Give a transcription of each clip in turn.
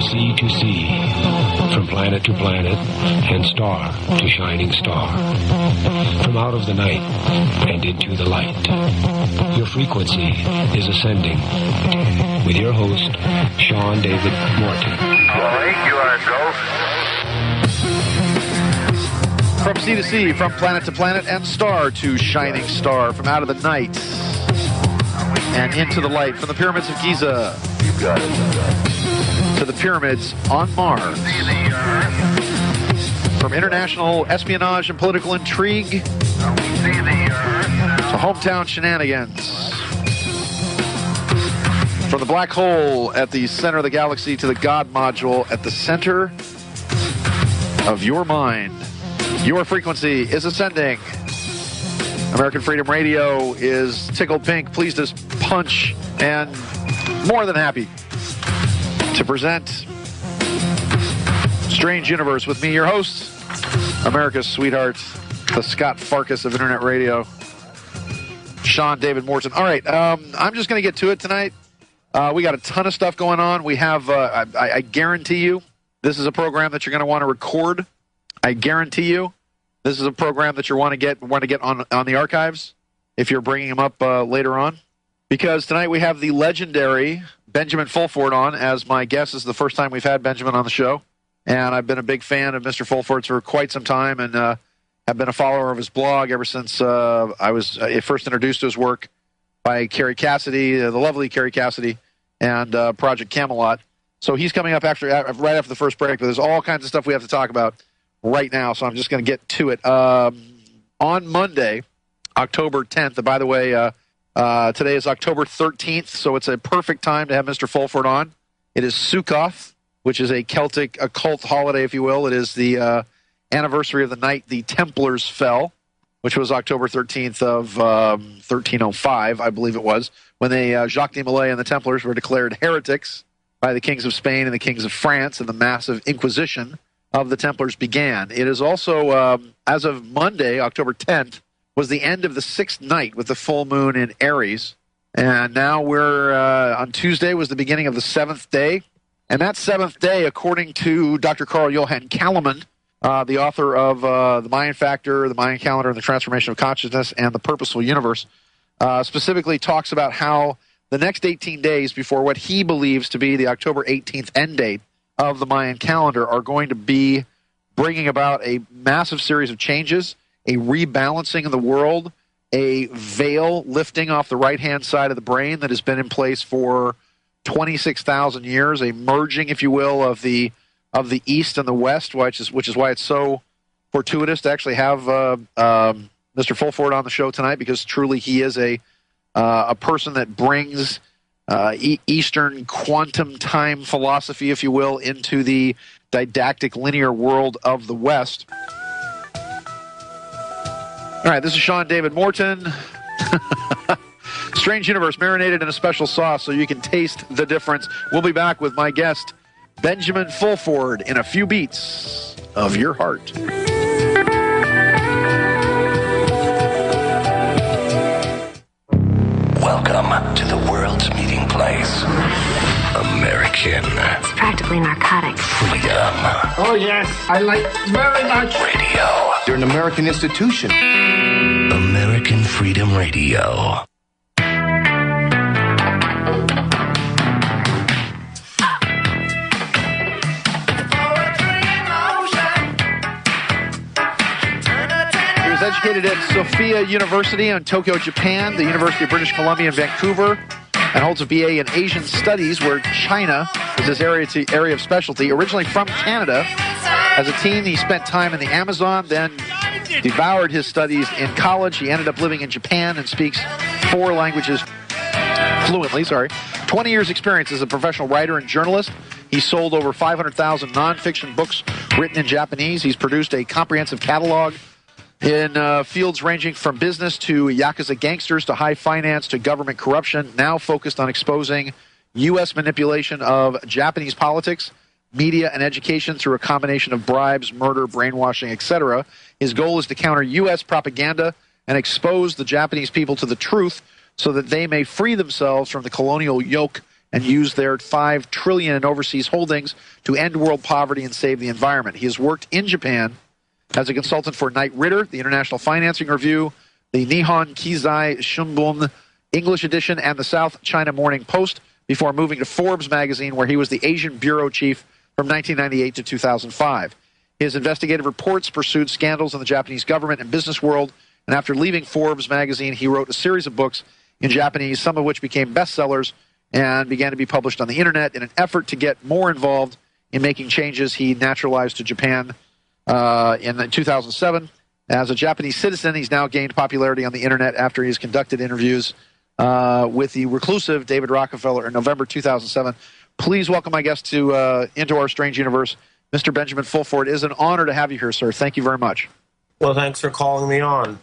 sea to sea, from planet to planet, and star to shining star, from out of the night and into the light. Your frequency is ascending. With your host, Sean David Morton. All right, you are go. From sea to sea, from planet to planet, and star to shining star, from out of the night and into the light, from the pyramids of Giza to the pyramids on Mars, from international espionage and political intrigue to hometown shenanigans, from the black hole at the center of the galaxy to the God module at the center of your mind. Your frequency is ascending. American Freedom Radio is tickled pink, pleased as punch, and more than happy to present Strange Universe with me, your host, America's sweetheart, the Scott Farkas of Internet Radio, Sean David Morton. All right, I'm just going to get to it tonight. We got a ton of stuff going on. We have, I guarantee you, this is a program that you're going to want to record. I guarantee you, this is a program that you want to get on the archives if you're bringing them up later on. Because tonight we have the legendary Benjamin Fulford on as my guest. This is the first time we've had Benjamin on the show. And I've been a big fan of Mr. Fulford for quite some time and have been a follower of his blog ever since I was first introduced to his work by Carrie Cassidy, the lovely Carrie Cassidy, and Project Camelot. So he's coming up right after the first break, but there's all kinds of stuff we have to talk about right now, so I'm just going to get to it. On Monday, October 10th, and by the way, today is October 13th, so it's a perfect time to have Mr. Fulford on. It is Sukkoth, which is a Celtic occult holiday, if you will. It is the anniversary of the night the Templars fell, which was October 13th of 1305, I believe it was, when Jacques de Molay and the Templars were declared heretics by the kings of Spain and the kings of France, and the massive Inquisition of the Templars began. It is also, as of Monday, October 10th, was the end of the sixth night with the full moon in Aries. And now we're, on Tuesday was the beginning of the seventh day. And that seventh day, according to Dr. Carl Johan Kalaman, the author of The Mayan Factor, The Mayan Calendar, and the Transformation of Consciousness, and The Purposeful Universe, specifically talks about how the next 18 days before what he believes to be the October 18th end date of the Mayan calendar are going to be bringing about a massive series of changes, a rebalancing of the world, a veil lifting off the right-hand side of the brain that has been in place for 26,000 years, a merging, if you will, of the East and the West, which is why it's so fortuitous to actually have Mr. Fulford on the show tonight, because truly he is a person that brings Eastern quantum time philosophy, if you will, into the didactic linear world of the West. All right, this is Sean David Morton. Strange Universe, marinated in a special sauce so you can taste the difference. We'll be back with my guest, Benjamin Fulford, in a few beats of your heart. Welcome to the world's meeting place. American. It's practically narcotic. Freedom. Oh, yes. I like very much. Radio. You're an American institution. American Freedom Radio. Educated at Sophia University in Tokyo, Japan, the University of British Columbia in Vancouver, and holds a BA in Asian Studies, where China is his area of specialty. Originally from Canada, as a teen, he spent time in the Amazon, then devoured his studies in college. He ended up living in Japan and speaks 4 languages fluently. 20 years experience as a professional writer and journalist. He sold over 500,000 nonfiction books written in Japanese. He's produced a comprehensive catalog in fields ranging from business to Yakuza gangsters to high finance to government corruption, now focused on exposing U.S. manipulation of Japanese politics, media, and education through a combination of bribes, murder, brainwashing, etc. His goal is to counter U.S. propaganda and expose the Japanese people to the truth so that they may free themselves from the colonial yoke and use their $5 trillion in overseas holdings to end world poverty and save the environment. He has worked in Japan as a consultant for Knight Ridder, the International Financing Review, the Nihon Keizai Shimbun English edition, and the South China Morning Post, before moving to Forbes magazine, where he was the Asian bureau chief from 1998 to 2005. His investigative reports pursued scandals in the Japanese government and business world, and after leaving Forbes magazine, he wrote a series of books in Japanese, some of which became bestsellers and began to be published on the internet. In an effort to get more involved in making changes, he naturalized to Japan in 2007. As a Japanese citizen, he's now gained popularity on the internet after he's conducted interviews with the reclusive David Rockefeller in November 2007. Please welcome my guest to into our strange universe, Mr. Benjamin Fulford. It is an honor to have you here, sir. Thank you very much. Well, thanks for calling me on.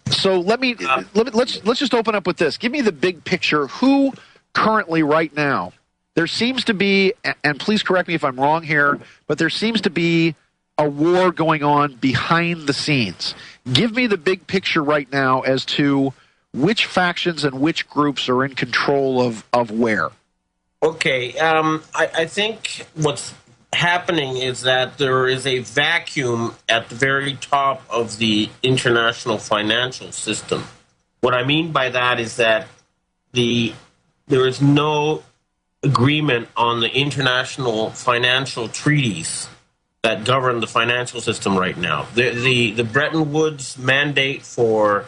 So let's just open up with this. Give me the big picture. Who currently, right now, there seems to be, and please correct me if I'm wrong here, but there seems to be a war going on behind the scenes. Give me the big picture right now as to which factions and which groups are in control of where. Okay, I think what's happening is that there is a vacuum at the very top of the international financial system. What I mean by that is that there is no agreement on the international financial treaties that govern the financial system right now. The Bretton Woods mandate for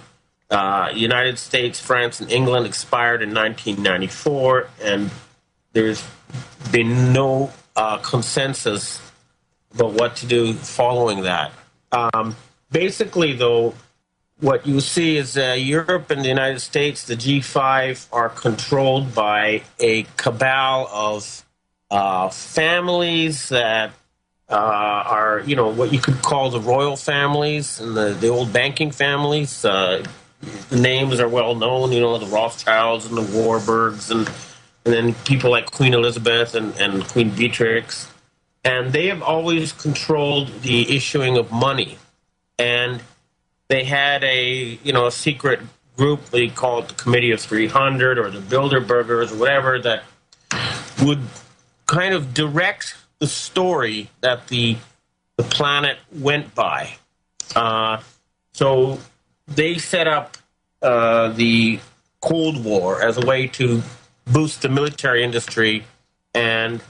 United States, France, and England expired in 1994, and there's been no consensus about what to do following that. Basically, though, what you see is Europe and the United States, the G5, are controlled by a cabal of families that are, what you could call the royal families and the old banking families. The names are well known, the Rothschilds and the Warburgs, and then people like Queen Elizabeth and Queen Beatrix. And they have always controlled the issuing of money. And they had a secret group, they call it the Committee of 300 or the Bilderbergers or whatever, that would kind of direct the story that the planet went by. So they set up the Cold War as a way to boost the military industry, and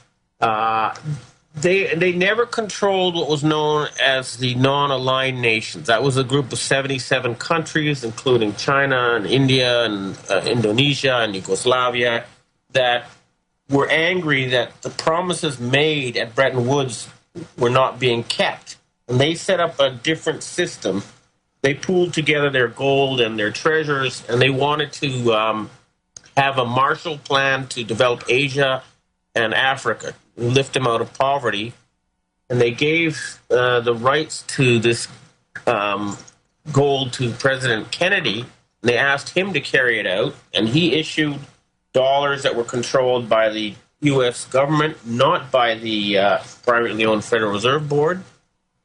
they never controlled what was known as the non-aligned nations. That was a group of 77 countries, including China and India and Indonesia and Yugoslavia, that were angry that the promises made at Bretton Woods were not being kept. And they set up a different system. They pooled together their gold and their treasures, and they wanted to have a Marshall Plan to develop Asia and Africa, lift them out of poverty. And they gave the rights to this gold to President Kennedy. And they asked him to carry it out, and he issued dollars that were controlled by the U.S. government, not by the privately owned Federal Reserve Board.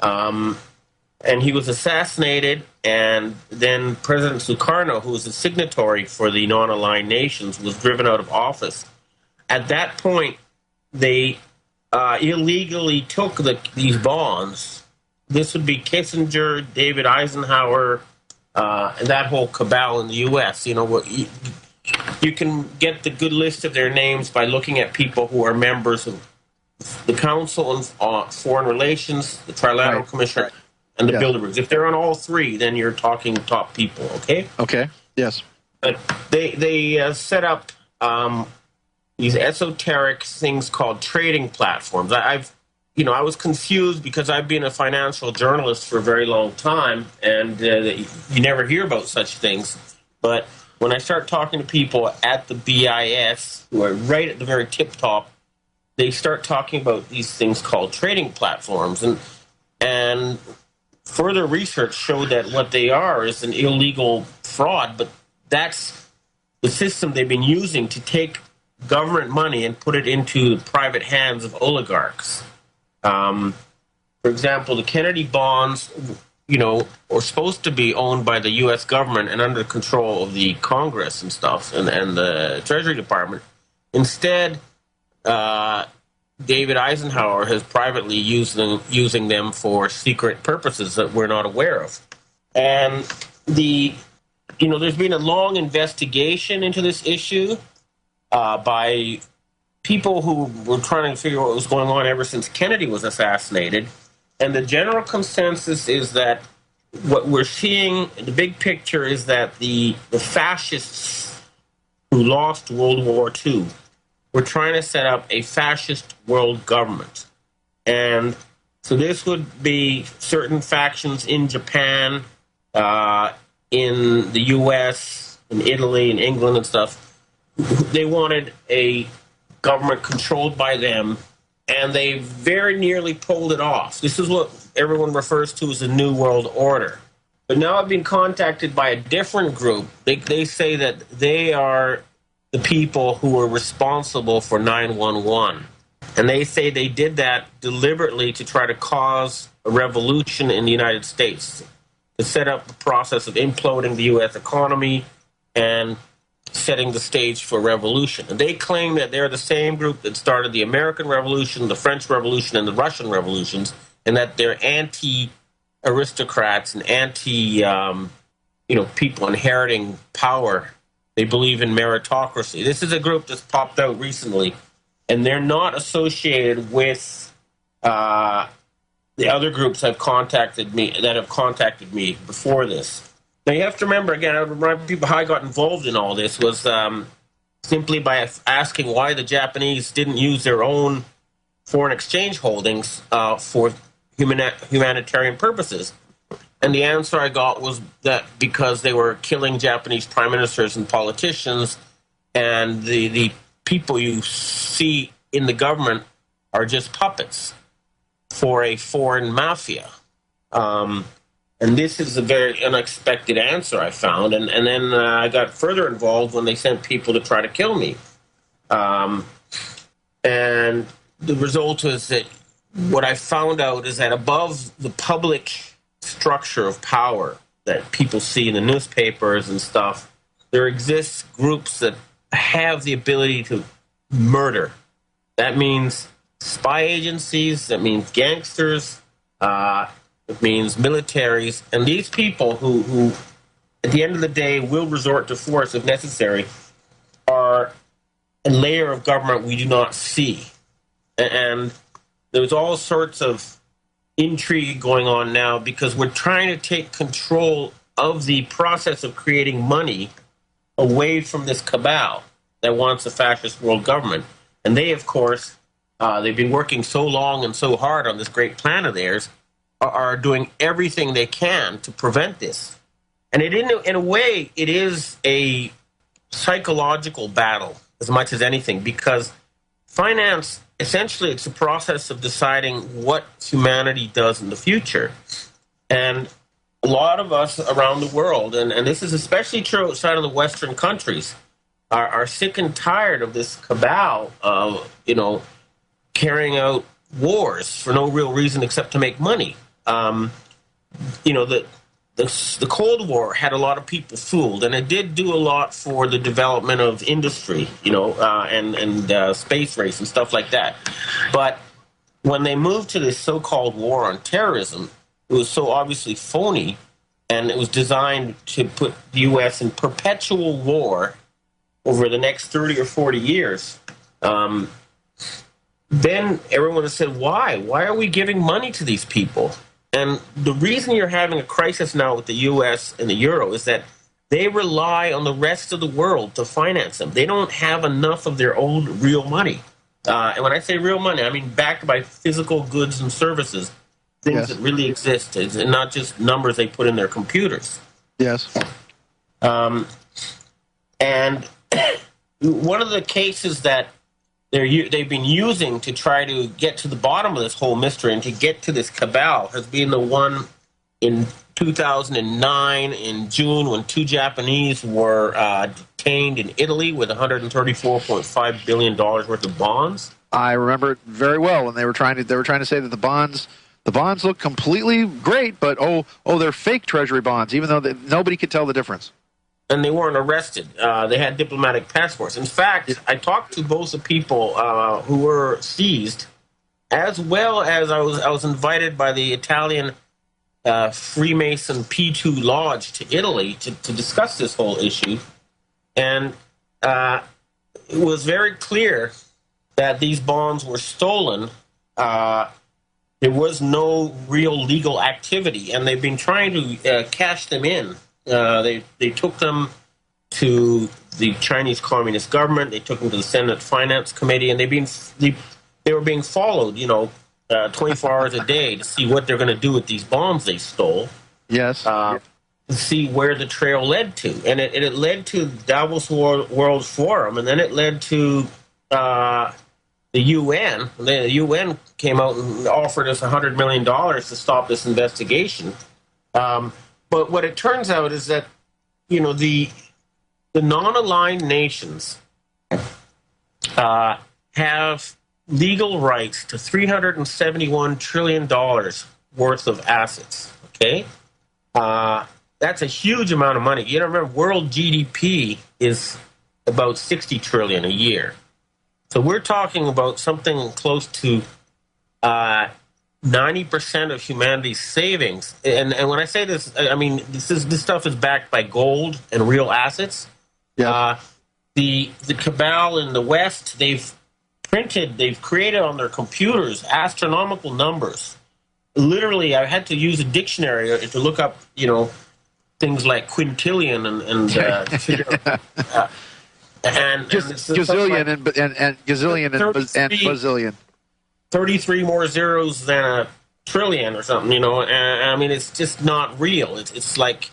And he was assassinated, and then President Sukarno, who was the signatory for the non-aligned nations, was driven out of office. At that point, they illegally took these bonds. This would be Kissinger, David Eisenhower, and that whole cabal in the U.S. You can get the good list of their names by looking at people who are members of the Council on Foreign Relations, the Trilateral Commission, and the Bilderbergs. If they're on all three, then you're talking top people, okay? Okay, yes. But they set up these esoteric things called trading platforms. I was confused because I've been a financial journalist for a very long time, and you never hear about such things. But when I start talking to people at the BIS, who are right at the very tip top, they start talking about these things called trading platforms. And further research showed that what they are is an illegal fraud, but that's the system they've been using to take government money and put it into the private hands of oligarchs. For example, the Kennedy bonds, were supposed to be owned by the U.S. government and under control of the Congress and stuff and the Treasury Department. Instead, David Eisenhower has privately using them for secret purposes that we're not aware of. And there's been a long investigation into this issue by people who were trying to figure out what was going on ever since Kennedy was assassinated. And the general consensus is that what we're seeing, the big picture, is that the fascists who lost World War II were trying to set up a fascist world government. And so this would be certain factions in Japan, in the U.S., in Italy, in England and stuff. They wanted a government controlled by them, and they very nearly pulled it off. This is what everyone refers to as the New World Order. But now I've been contacted by a different group. They say that they are the people who were responsible for 9/11. And they say they did that deliberately to try to cause a revolution in the United States, to set up the process of imploding the U.S. economy and setting the stage for revolution. And they claim that they're the same group that started the American Revolution, the French Revolution, and the Russian revolutions, and that they're anti-aristocrats and people inheriting power. They believe in meritocracy. This is a group that's popped out recently, and they're not associated with the other groups that have contacted me before this. Now, you have to remember, again, I would remind people how I got involved in all this was simply by asking why the Japanese didn't use their own foreign exchange holdings for humanitarian purposes. And the answer I got was that because they were killing Japanese prime ministers and politicians, and the people you see in the government are just puppets for a foreign mafia. And this is a very unexpected answer I found. And then I got further involved when they sent people to try to kill me. And the result is that what I found out is that above the public structure of power that people see in the newspapers and stuff, there exists groups that have the ability to murder. That means spy agencies, that means gangsters, it means militaries, and these people who, at the end of the day, will resort to force if necessary, are a layer of government we do not see. And there's all sorts of intrigue going on now because we're trying to take control of the process of creating money away from this cabal that wants a fascist world government. And they, of course, they've been working so long and so hard on this great plan of theirs, are doing everything they can to prevent this. And in a way, it is a psychological battle as much as anything, because finance, essentially, it's a process of deciding what humanity does in the future. And a lot of us around the world, and this is especially true outside of the Western countries, are sick and tired of this cabal of, carrying out wars for no real reason except to make money. The Cold War had a lot of people fooled, and it did do a lot for the development of industry, and space race and stuff like that. But when they moved to this so-called war on terrorism, it was so obviously phony, and it was designed to put the U.S. in perpetual war over the next 30 or 40 years. Then everyone has said, why? Why are we giving money to these people? And the reason you're having a crisis now with the U.S. and the euro is that they rely on the rest of the world to finance them. They don't have enough of their own real money. And when I say real money, I mean backed by physical goods and services, things that really exist, and not just numbers they put in their computers. Yes. And one of the cases that they've been using to try to get to the bottom of this whole mystery and to get to this cabal has been the one in 2009 in June when two Japanese were detained in Italy with $134.5 billion worth of bonds. I remember it very well, and they were trying to say that the bonds look completely great, but they're fake treasury bonds, even though nobody could tell the difference. and they weren't arrested. They had diplomatic passports. In fact, I talked to both the people who were seized, as well as I was invited by the Italian Freemason P2 Lodge to Italy to discuss this whole issue. And it was very clear that these bombs were stolen. There was no real legal activity, and they've been trying to cash them in. They took them to the Chinese Communist government. They took them to the Senate Finance Committee, and they were being followed, 24 hours a day to see what they're going to do with these bombs they stole. Yes. To see where the trail led to. And it led to Davos World Forum, and then it led to the UN. The UN came out and offered us $100 million to stop this investigation. But what it turns out is that, the non-aligned nations have legal rights to $371 trillion worth of assets. Okay? That's a huge amount of money. You remember, world GDP is about $60 trillion a year. So we're talking about something close to 90% of humanity's savings. And when I say this, I mean this stuff is backed by gold and real assets. Yeah. The cabal in the West, they've created on their computers astronomical numbers. Literally, I had to use a dictionary to look up, things like quintillion and gazillion and gazillion and bazillion. 33 more zeros than a trillion or something, And I mean, it's just not real. It's like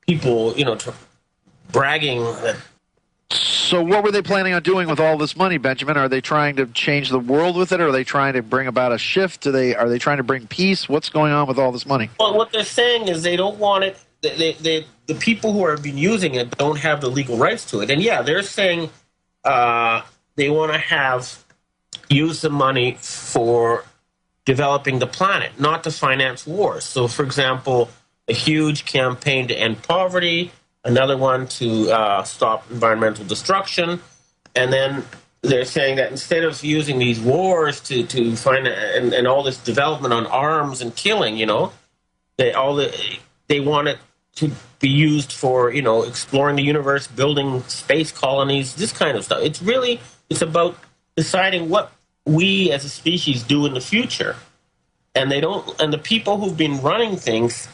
people, bragging that. So what were they planning on doing with all this money, Benjamin? Are they trying to change the world with it? Or are they trying to bring about a shift? Are they trying to bring peace? What's going on with all this money? Well, what they're saying is they don't want it. The people who are been using it don't have the legal rights to it. And yeah, they're saying they want to use the money for developing the planet, not to finance wars. So, for example, a huge campaign to end poverty, another one to stop environmental destruction, and then they're saying that instead of using these wars to find and all this development on arms and killing, they want it to be used for exploring the universe, building space colonies, this kind of stuff. It's about deciding what we as a species do in the future, and the people who've been running things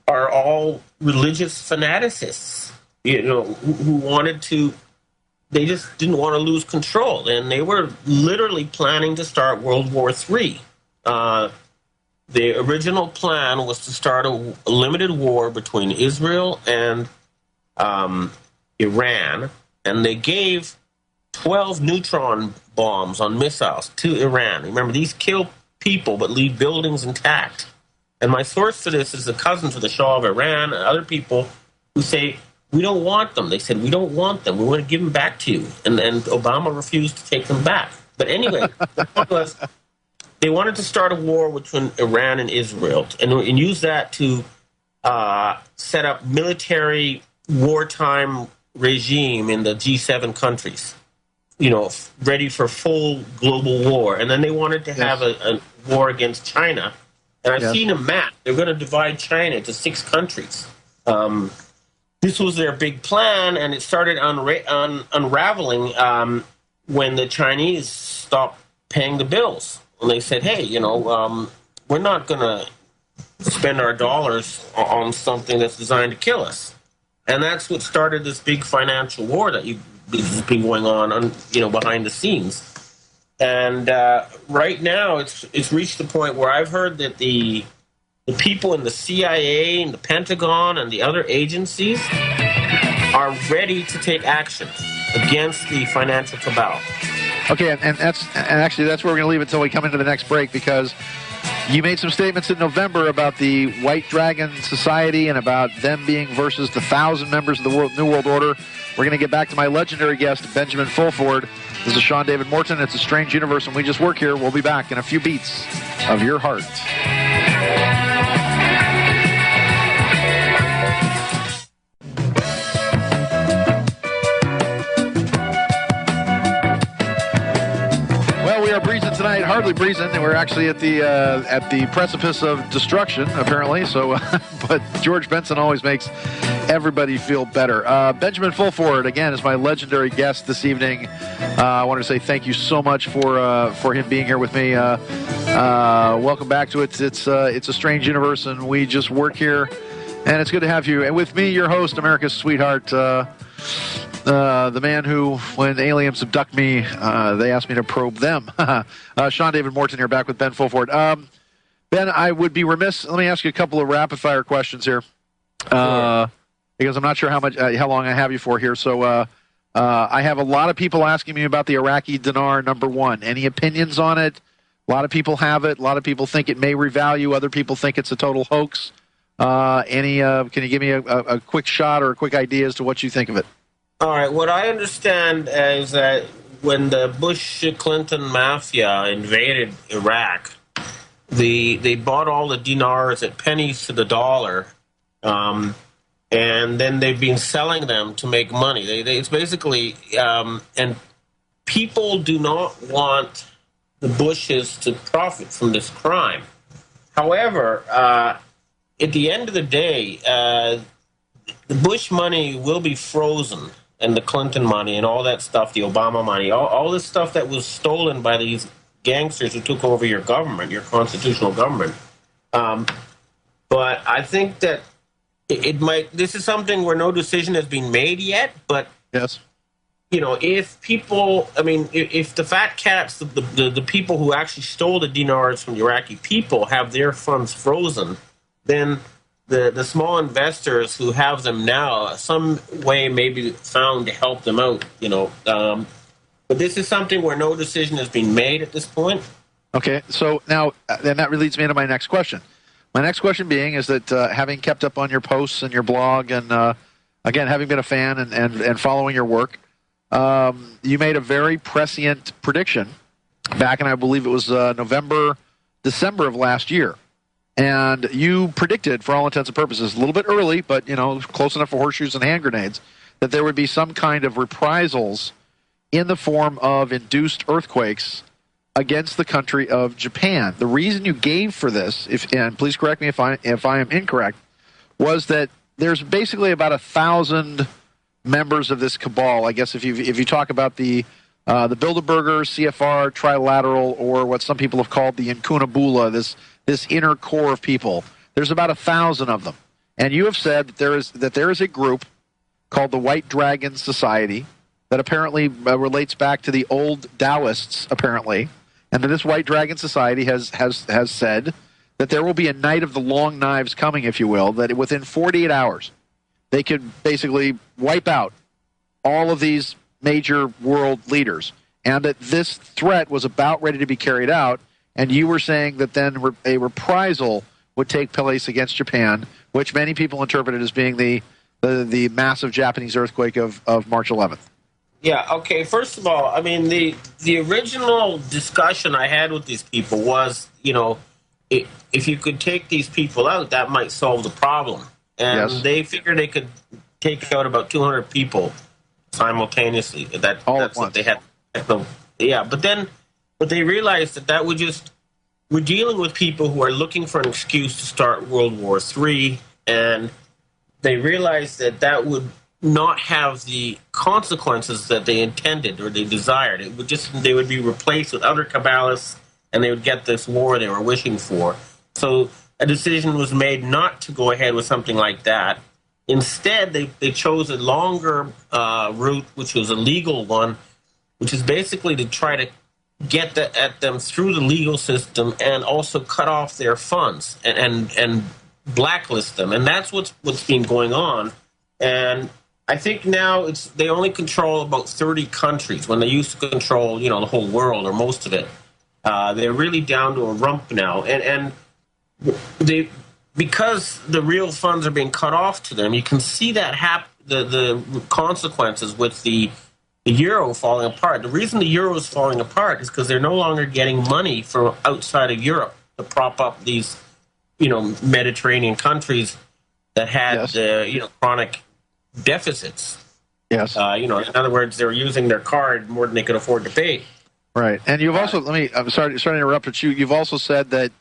are all religious fanaticists, who wanted to. They just didn't want to lose control, and they were literally planning to start World War III. The original plan was to start a limited war between Israel and Iran, and they gave 12 neutron bombs on missiles to Iran. Remember, these kill people but leave buildings intact. And my source for this is a cousin to the Shah of Iran and other people who say, we don't want them. They said, we don't want them. We want to give them back to you. And Obama refused to take them back. But anyway, the point was they wanted to start a war between Iran and Israel and use that to set up military wartime regime in the G7 countries, ready for full global war. And then they wanted to have a war against China. And I've seen a map. They're going to divide China into 6 countries. This was their big plan, and it started unraveling when the Chinese stopped paying the bills. And they said, hey, we're not going to spend our dollars on something that's designed to kill us. And that's what started this big financial war that has been going on behind the scenes. And right now, it's reached the point where I've heard that the people in the CIA and the Pentagon and the other agencies are ready to take action against the financial cabal. Okay, and actually that's where we're going to leave it until we come into the next break, because you made some statements in November about the White Dragon Society and about them being versus the 1,000 members of the New World Order. We're going to get back to my legendary guest, Benjamin Fulford. This is Sean David Morton. It's a strange universe, and we just work here. We'll be back in a few beats of your heart. breezing tonight. Hardly breezing. We're actually at the precipice of destruction, apparently. So, but George Benson always makes everybody feel better. Benjamin Fulford, again, is my legendary guest this evening. I wanted to say thank you so much for him being here with me. Welcome back to it. It's a strange universe, and we just work here, and it's good to have you. And with me, your host, America's sweetheart, the man who, when aliens abduct me, they ask me to probe them. Sean David Morton here, back with Ben Fulford. Ben, I would be remiss. Let me ask you a couple of rapid-fire questions here, because I'm not sure how long I have you for here. So I have a lot of people asking me about the Iraqi dinar, number one. Any opinions on it? A lot of people have it. A lot of people think it may revalue. Other people think it's a total hoax. Can you give me a quick shot or a quick idea as to what you think of it? All right. What I understand is that when the Bush-Clinton mafia invaded Iraq, they bought all the dinars at pennies to the dollar, and then they've been selling them to make money. It's basically, and people do not want the Bushes to profit from this crime. However, at the end of the day, the Bush money will be frozen, and the Clinton money and all that stuff, the Obama money, all this stuff that was stolen by these gangsters who took over your government, your constitutional government. But I think that it might. This is something where no decision has been made yet. But yes, if people, if the fat cats, the people who actually stole the dinars from the Iraqi people, have their funds frozen, then the small investors who have them now, some way may be found to help them out. But this is something where no decision has been made at this point. Okay, so now, then that leads me into my next question. My next question being is that having kept up on your posts and your blog, and again, having been a fan and following your work, you made a very prescient prediction back in, I believe it was December of last year. And you predicted, for all intents and purposes, a little bit early, but close enough for horseshoes and hand grenades, that there would be some kind of reprisals in the form of induced earthquakes against the country of Japan. The reason you gave for this, and please correct me if I am incorrect, was that there's basically about 1,000 members of this cabal. I guess if you talk about the Bilderberger, CFR, Trilateral, or what some people have called the Incunabula, this inner core of people, there's about 1,000 of them. And you have said that there is a group called the White Dragon Society that apparently relates back to the old Taoists, apparently, and that this White Dragon Society has said that there will be a night of the long knives coming, if you will, that within 48 hours they could basically wipe out all of these major world leaders, and that this threat was about ready to be carried out, and you were saying that then a reprisal would take place against Japan, which many people interpreted as being the massive Japanese earthquake of March 11th. Yeah, okay, first of all, the original discussion I had with these people was, if you could take these people out, that might solve the problem. And yes, they figured they could take out about 200 people simultaneously. That's what they had. Yeah, but they realized that we're dealing with people who are looking for an excuse to start World War III, and they realized that would not have the consequences that they intended or they desired. They would be replaced with other Kabbalists, and they would get this war they were wishing for. So a decision was made not to go ahead with something like that. Instead, they chose a longer route, which was a legal one, which is basically to try to get at them through the legal system and also cut off their funds and blacklist them. And that's what's been going on. And I think now they only control about 30 countries when they used to control, the whole world or most of it. They're really down to a rump now. And because the real funds are being cut off to them, you can see that the consequences with the euro falling apart. The reason the euro is falling apart is because they're no longer getting money from outside of Europe to prop up these, Mediterranean countries that had, chronic deficits. Yes. In other words, they were using their card more than they could afford to pay. Right. And you've also, I'm sorry to interrupt, but you've also said that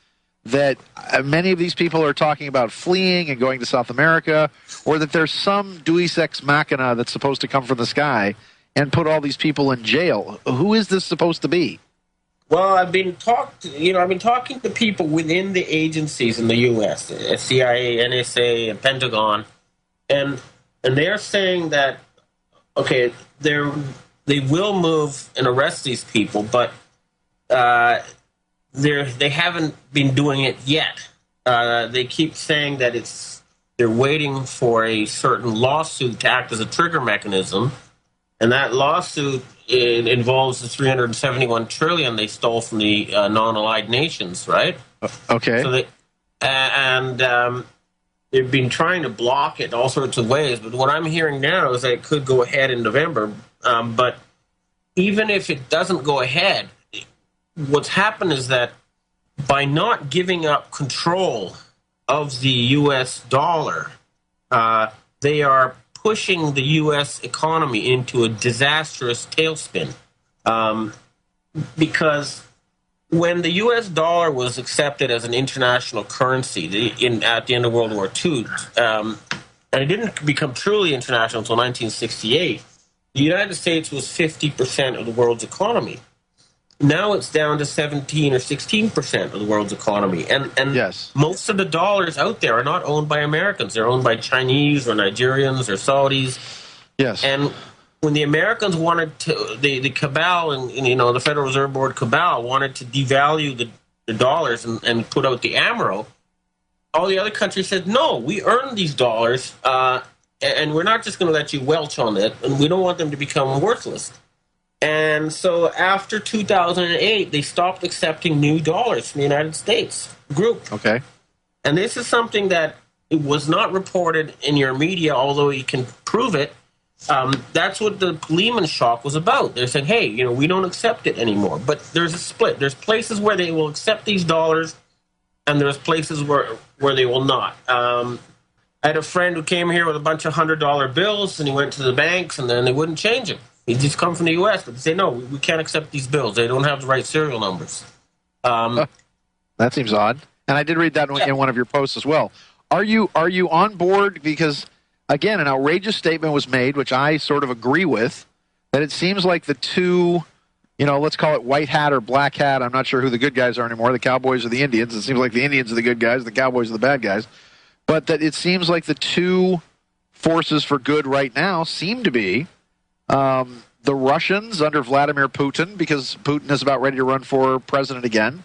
many of these people are talking about fleeing and going to South America, or that there's some deus ex machina that's supposed to come from the sky and put all these people in jail. Who is this supposed to be? Well, I've been talking to people within the agencies in the U.S., CIA, NSA, and Pentagon, and they're saying that, okay, they will move and arrest these people, but they haven't been doing it yet. They keep saying that they're waiting for a certain lawsuit to act as a trigger mechanism, and that lawsuit involves the $371 trillion they stole from the non-allied nations, right? Okay. So they've been trying to block it all sorts of ways, but what I'm hearing now is that it could go ahead in November. But even if it doesn't go ahead, what's happened is that by not giving up control of the U.S. dollar, they are pushing the U.S. economy into a disastrous tailspin. Because when the U.S. dollar was accepted as an international currency at the end of World War II, and it didn't become truly international until 1968, the United States was 50% of the world's economy. Now it's down to 17 or 16% of the world's economy. And yes, most of the dollars out there are not owned by Americans. They're owned by Chinese or Nigerians or Saudis. Yes. And when the Americans wanted to, the cabal and the Federal Reserve Board cabal wanted to devalue the dollars and put out the AMRO, all the other countries said, no, we earned these dollars, and we're not just going to let you welch on it, and we don't want them to become worthless. And so after 2008, they stopped accepting new dollars from the United States group. Okay. And this is something that it was not reported in your media, although you can prove it. That's what the Lehman shock was about. They're saying, hey, we don't accept it anymore. But there's a split. There's places where they will accept these dollars, and there's places where they will not. I had a friend who came here with a bunch of $100 bills, and he went to the banks, and then they wouldn't change it. He just come from the U.S., but they say, no, we can't accept these bills. They don't have the right serial numbers. That seems odd. And I did read that in one of your posts as well. Are you on board? Because, again, an outrageous statement was made, which I sort of agree with, that it seems like the two, let's call it white hat or black hat. I'm not sure who the good guys are anymore, the Cowboys or the Indians. It seems like the Indians are the good guys, the Cowboys are the bad guys. But that it seems like the two forces for good right now seem to be the Russians under Vladimir Putin, because Putin is about ready to run for president again,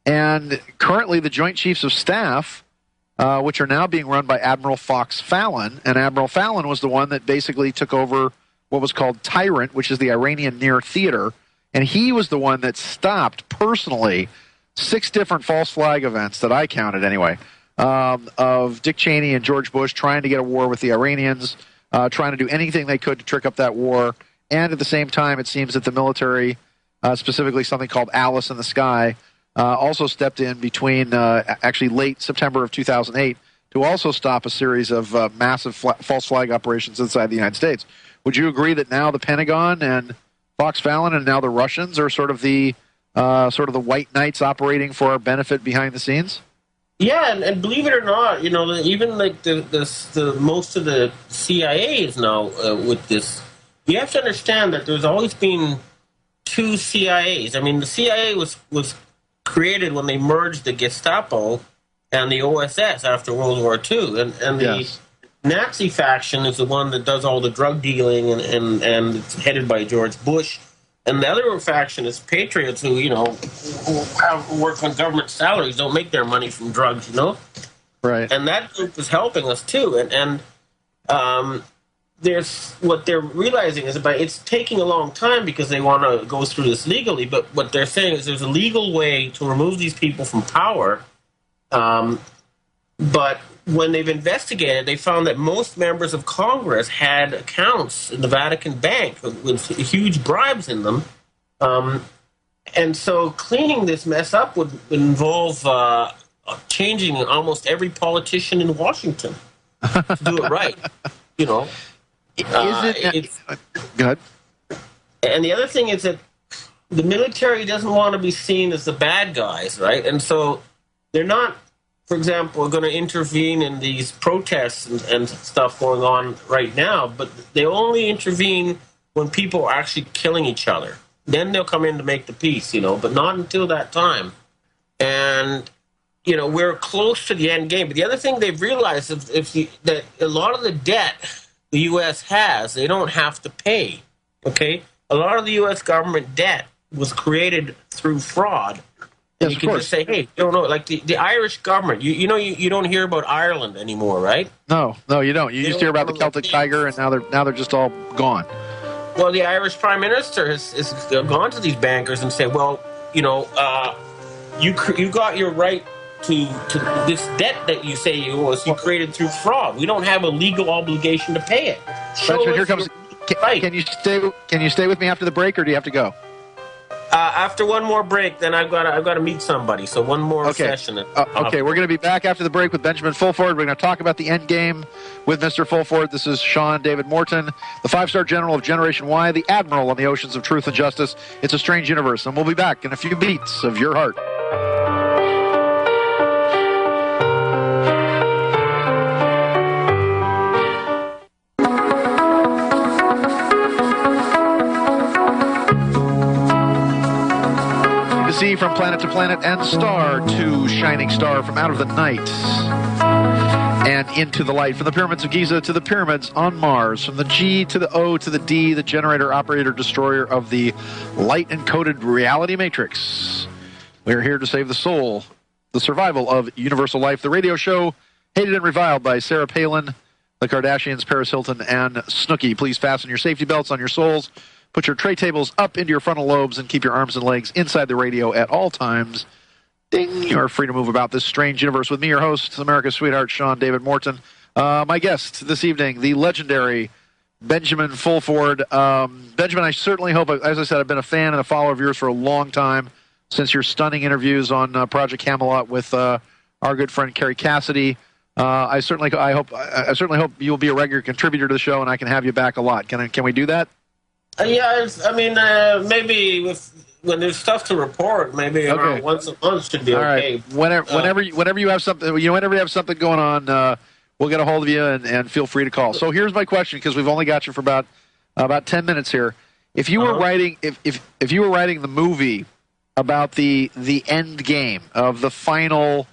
and currently the Joint Chiefs of Staff, which are now being run by Admiral Fox Fallon. And Admiral Fallon was the one that basically took over what was called Tyrant, which is the Iranian Near Theater, and he was the one that stopped personally 6 different false flag events that I counted anyway, of Dick Cheney and George Bush trying to get a war with the Iranians, trying to do anything they could to trick up that war. And at the same time, it seems that the military, specifically something called Alice in the Sky, also stepped in between actually late September of 2008 to also stop a series of massive false flag operations inside the United States. Would you agree that now the Pentagon and Fox Fallon and now the Russians are sort of the white knights operating for our benefit behind the scenes? Yeah, and believe it or not, even like the most of the CIA is now with this. You have to understand that there's always been 2 CIAs. I mean, the CIA was created when they merged the Gestapo and the OSS after World War II, and yes. The Nazi faction is the one that does all the drug dealing, and it's headed by George Bush. And the other faction is patriots who who work on government salaries, don't make their money from drugs, Right. And that group is helping us too. And there's what they're realizing is it's taking a long time because they want to go through this legally. But what they're saying is there's a legal way to remove these people from power. But when they've investigated, they found that most members of Congress had accounts in the Vatican Bank with huge bribes in them. And so cleaning this mess up would involve changing almost every politician in Washington to do it right. Is it? Go ahead. And the other thing is that the military doesn't want to be seen as the bad guys, right? And so they're not, for example, going to intervene in these protests and stuff going on right now, but they only intervene when people are actually killing each other. Then they'll come in to make the peace, but not until that time. And, we're close to the end game. But the other thing they've realized is that a lot of the debt the U.S. has, they don't have to pay, okay? A lot of the U.S. government debt was created through fraud. Yes, you can just say, hey, like the Irish government, you don't hear about Ireland anymore, right? No, you don't. You used to hear about the Celtic Tiger, and now they're just all gone. Well, the Irish Prime Minister has gone to these bankers and said, well, you got your right to this debt that you say you created through fraud. We don't have a legal obligation to pay it. Benjamin, here comes. Can you stay with me after the break, or do you have to go? After one more break, then I've got to meet somebody. So one more session. Okay, we're going to be back after the break with Benjamin Fulford. We're going to talk about the end game with Mr. Fulford. This is Sean David Morton, the 5-star general of Generation Y, the admiral on the oceans of truth and justice. It's a strange universe, and we'll be back in a few beats of your heart. See from planet to planet and star to shining star, from out of the night and into the light, from the pyramids of Giza to the pyramids on Mars, from the G to the O to the D, the generator, operator, destroyer of the light-encoded reality matrix. We are here to save the soul, the survival of universal life, the radio show hated and reviled by Sarah Palin, the Kardashians, Paris Hilton, and Snooki. Please fasten your safety belts on your souls. Put your tray tables up into your frontal lobes and keep your arms and legs inside the radio at all times. Ding! You're free to move about this strange universe with me, your host, America's sweetheart, Sean David Morton. My guest this evening, the legendary Benjamin Fulford. Benjamin, I certainly hope, as I said, I've been a fan and a follower of yours for a long time, since your stunning interviews on Project Camelot with our good friend Carrie Cassidy. I certainly hope you'll be a regular contributor to the show, and I can have you back a lot. Can we do that? Maybe when there's stuff to report, maybe around once a month should be okay. Right. Whenever you have something, whenever you have something going on, we'll get a hold of you and feel free to call. So here's my question, because we've only got you for about 10 minutes here. If you were writing, if you were writing the movie about the end game of the final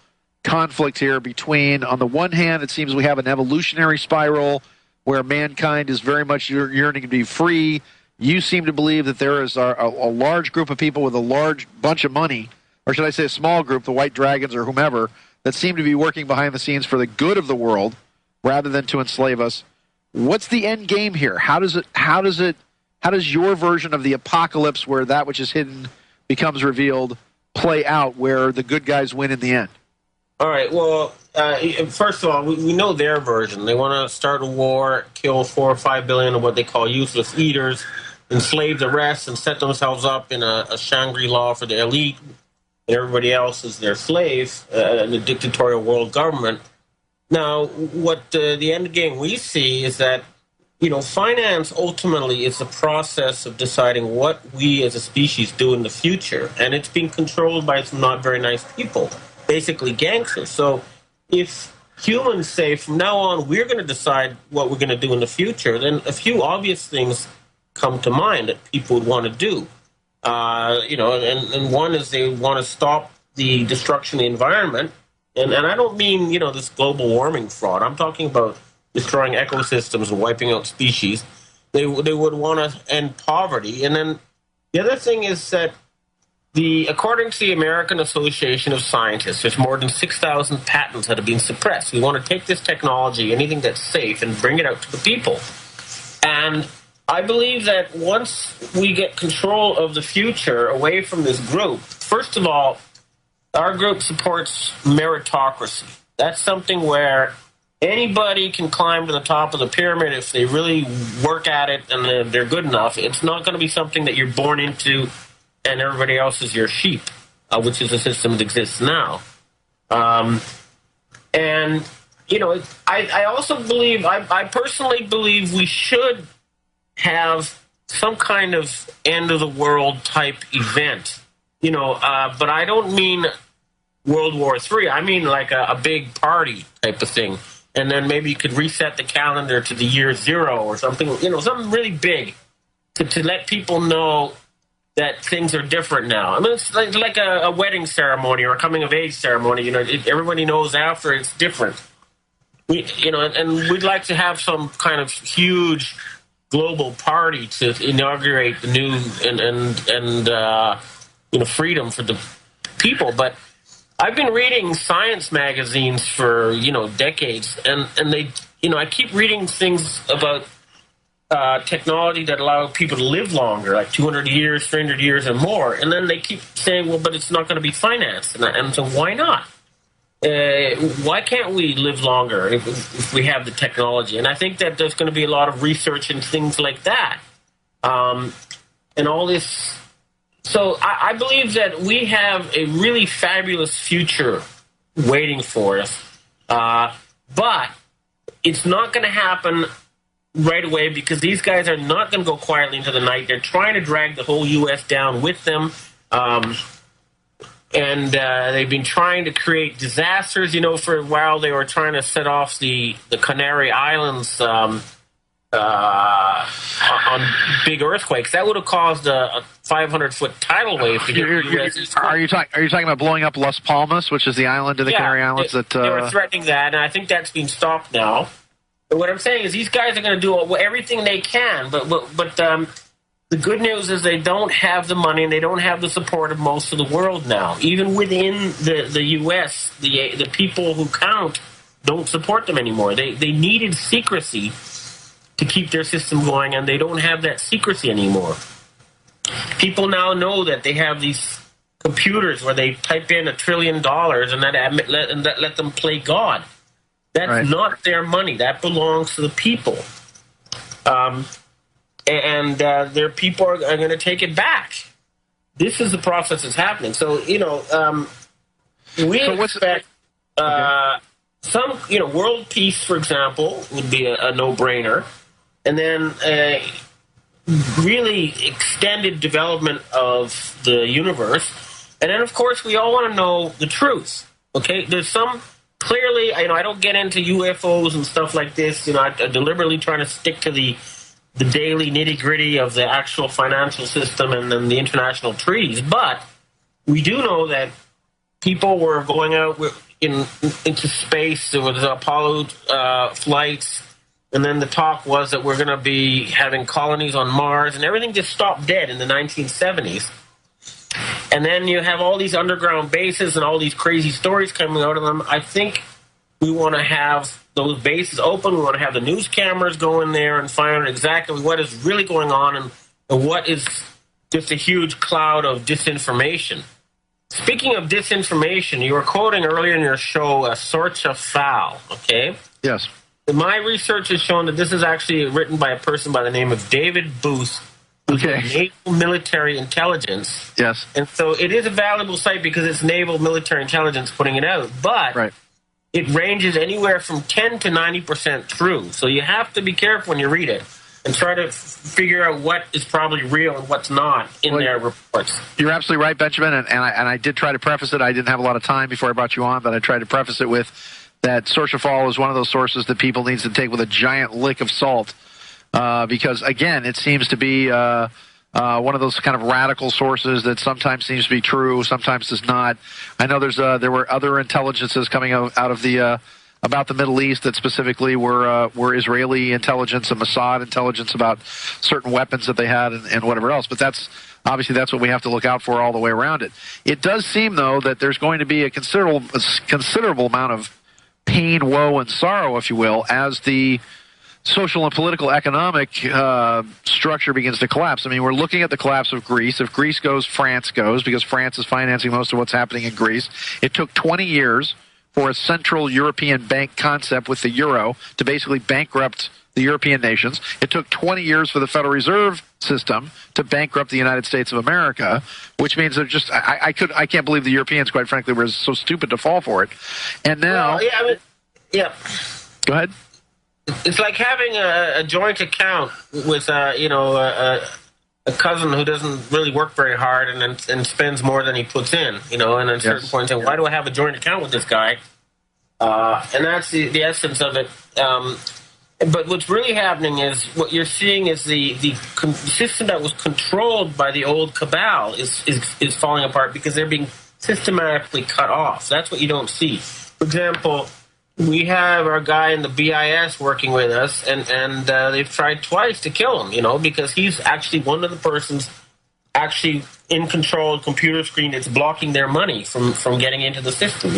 conflict here between, on the one hand, it seems we have an evolutionary spiral where mankind is very much yearning to be free. You seem to believe that there is a large group of people with a large bunch of money, or should I say a small group, the White Dragons or whomever, that seem to be working behind the scenes for the good of the world rather than to enslave us. What's the end game here? How does your version of the apocalypse, where that which is hidden becomes revealed, play out, where the good guys win in the end? All right, well, first of all, we know their version. They want to start a war, kill 4 or 5 billion of what they call useless eaters, enslave the rest, and set themselves up in a Shangri-La for the elite, and everybody else is their slave in a dictatorial world government. Now, what the end game we see is that, finance ultimately is the process of deciding what we as a species do in the future, and it's being controlled by some not very nice people, basically gangsters. So if humans say from now on we're going to decide what we're going to do in the future, then a few obvious things come to mind that people would want to do. And one is they want to stop the destruction of the environment. And I don't mean, this global warming fraud. I'm talking about destroying ecosystems and wiping out species. They would want to end poverty. And then the other thing is that according to the American Association of Scientists, there's more than 6,000 patents that have been suppressed. We want to take this technology, anything that's safe, and bring it out to the people. And I believe that once we get control of the future away from this group, first of all, our group supports meritocracy. That's something where anybody can climb to the top of the pyramid if they really work at it and they're good enough. It's not going to be something that you're born into and everybody else is your sheep, which is a system that exists now. I also believe, I personally believe we should have some kind of end of the world type event, but I don't mean World War III. I mean like a big party type of thing. And then maybe you could reset the calendar to the year 0 or something, something really big to let people know that things are different now. I mean, it's like a wedding ceremony or a coming of age ceremony. Everybody knows after it's different. And we'd like to have some kind of huge global party to inaugurate the new and freedom for the people. But I've been reading science magazines for decades, and they I keep reading things about technology that allow people to live longer, like 200 years, 300 years, and more. And then they keep saying, well, but it's not going to be financed. And so why not? Why can't we live longer if we have the technology? And I think that there's going to be a lot of research and things like that. And all this. So I believe that we have a really fabulous future waiting for us. But it's not going to happen right away because these guys are not going to go quietly into the night. They're trying to drag the whole U.S. down with them. And they've been trying to create disasters. For a while they were trying to set off the Canary Islands on big earthquakes. That would have caused a 500-foot tidal wave to hit the U.S. East Coast. Are you talking about blowing up Las Palmas, which is the island of the Canary Islands? They were threatening that, and I think that's been stopped now. But what I'm saying is these guys are going to do everything they can, but the good news is they don't have the money and they don't have the support of most of the world now. Even within the U.S., the people who count don't support them anymore. They needed secrecy to keep their system going, and they don't have that secrecy anymore. People now know that they have these computers where they type in $1 trillion and let them play God. That's not their money. That belongs to the people. And their people are going to take it back. This is the process that's happening. So, we expect some, world peace, for example, would be a no-brainer. And then really extended development of the universe. And then, of course, we all want to know the truth. Okay? There's some... Clearly, I don't get into UFOs and stuff like this. I'm deliberately trying to stick to the daily nitty-gritty of the actual financial system and then the international treaties. But we do know that people were going out into space. There was Apollo flights, and then the talk was that we're going to be having colonies on Mars, and everything just stopped dead in the 1970s. And then you have all these underground bases and all these crazy stories coming out of them. I think we want to have those bases open. We want to have the news cameras go in there and find out exactly what is really going on and what is just a huge cloud of disinformation. Speaking of disinformation, you were quoting earlier in your show a Sorcha Fowl, okay? Yes. My research has shown that this is actually written by a person by the name of David Booth, naval military intelligence. Yes. And so it is a valuable site because it's naval military intelligence putting it out. But it ranges anywhere from 10 to 90% true. So you have to be careful when you read it and try to figure out what is probably real and what's not in their reports. You're absolutely right, Benjamin. And I did try to preface it. I didn't have a lot of time before I brought you on, but I tried to preface it with that Sorcha Fall is one of those sources that people need to take with a giant lick of salt. Because, again, it seems to be one of those kind of radical sources that sometimes seems to be true, sometimes does not. I know there were other intelligences coming out of the about the Middle East that specifically were Israeli intelligence and Mossad intelligence about certain weapons that they had and whatever else. But that's what we have to look out for all the way around it. It does seem, though, that there's going to be a considerable amount of pain, woe, and sorrow, if you will, as the social and political economic structure begins to collapse. I mean, we're looking at the collapse of Greece. If Greece goes, France goes, because France is financing most of what's happening in Greece. It took 20 years for a central European bank concept with the euro to basically bankrupt the European nations. It took 20 years for the Federal Reserve System to bankrupt the United States of America, which means they're just, I can't believe the Europeans, quite frankly, were so stupid to fall for it. And now... Well, yeah. Go ahead. it's like having a joint account with a cousin who doesn't really work very hard and spends more than he puts in, and at a certain point saying, why do I have a joint account with this guy? And that's the essence of it. But what's really happening is what you're seeing is the system that was controlled by the old cabal is falling apart because they're being systematically cut off. That's what you don't see. For example, we have our guy in the BIS working with us, and they've tried twice to kill him, because he's actually one of the persons actually in control of the computer screen that's blocking their money from getting into the system,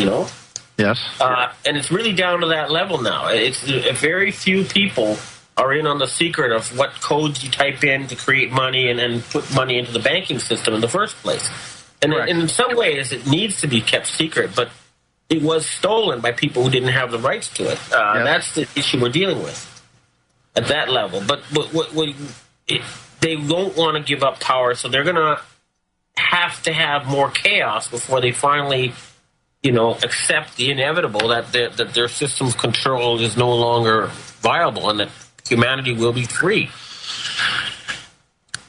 Yes. And it's really down to that level now. It's very few people are in on the secret of what codes you type in to create money and put money into the banking system in the first place. And in some ways, it needs to be kept secret, but it was stolen by people who didn't have the rights to it. That's the issue we're dealing with at that level. But they don't want to give up power, so they're going to have more chaos before they finally, accept the inevitable that their system's control is no longer viable and that humanity will be free.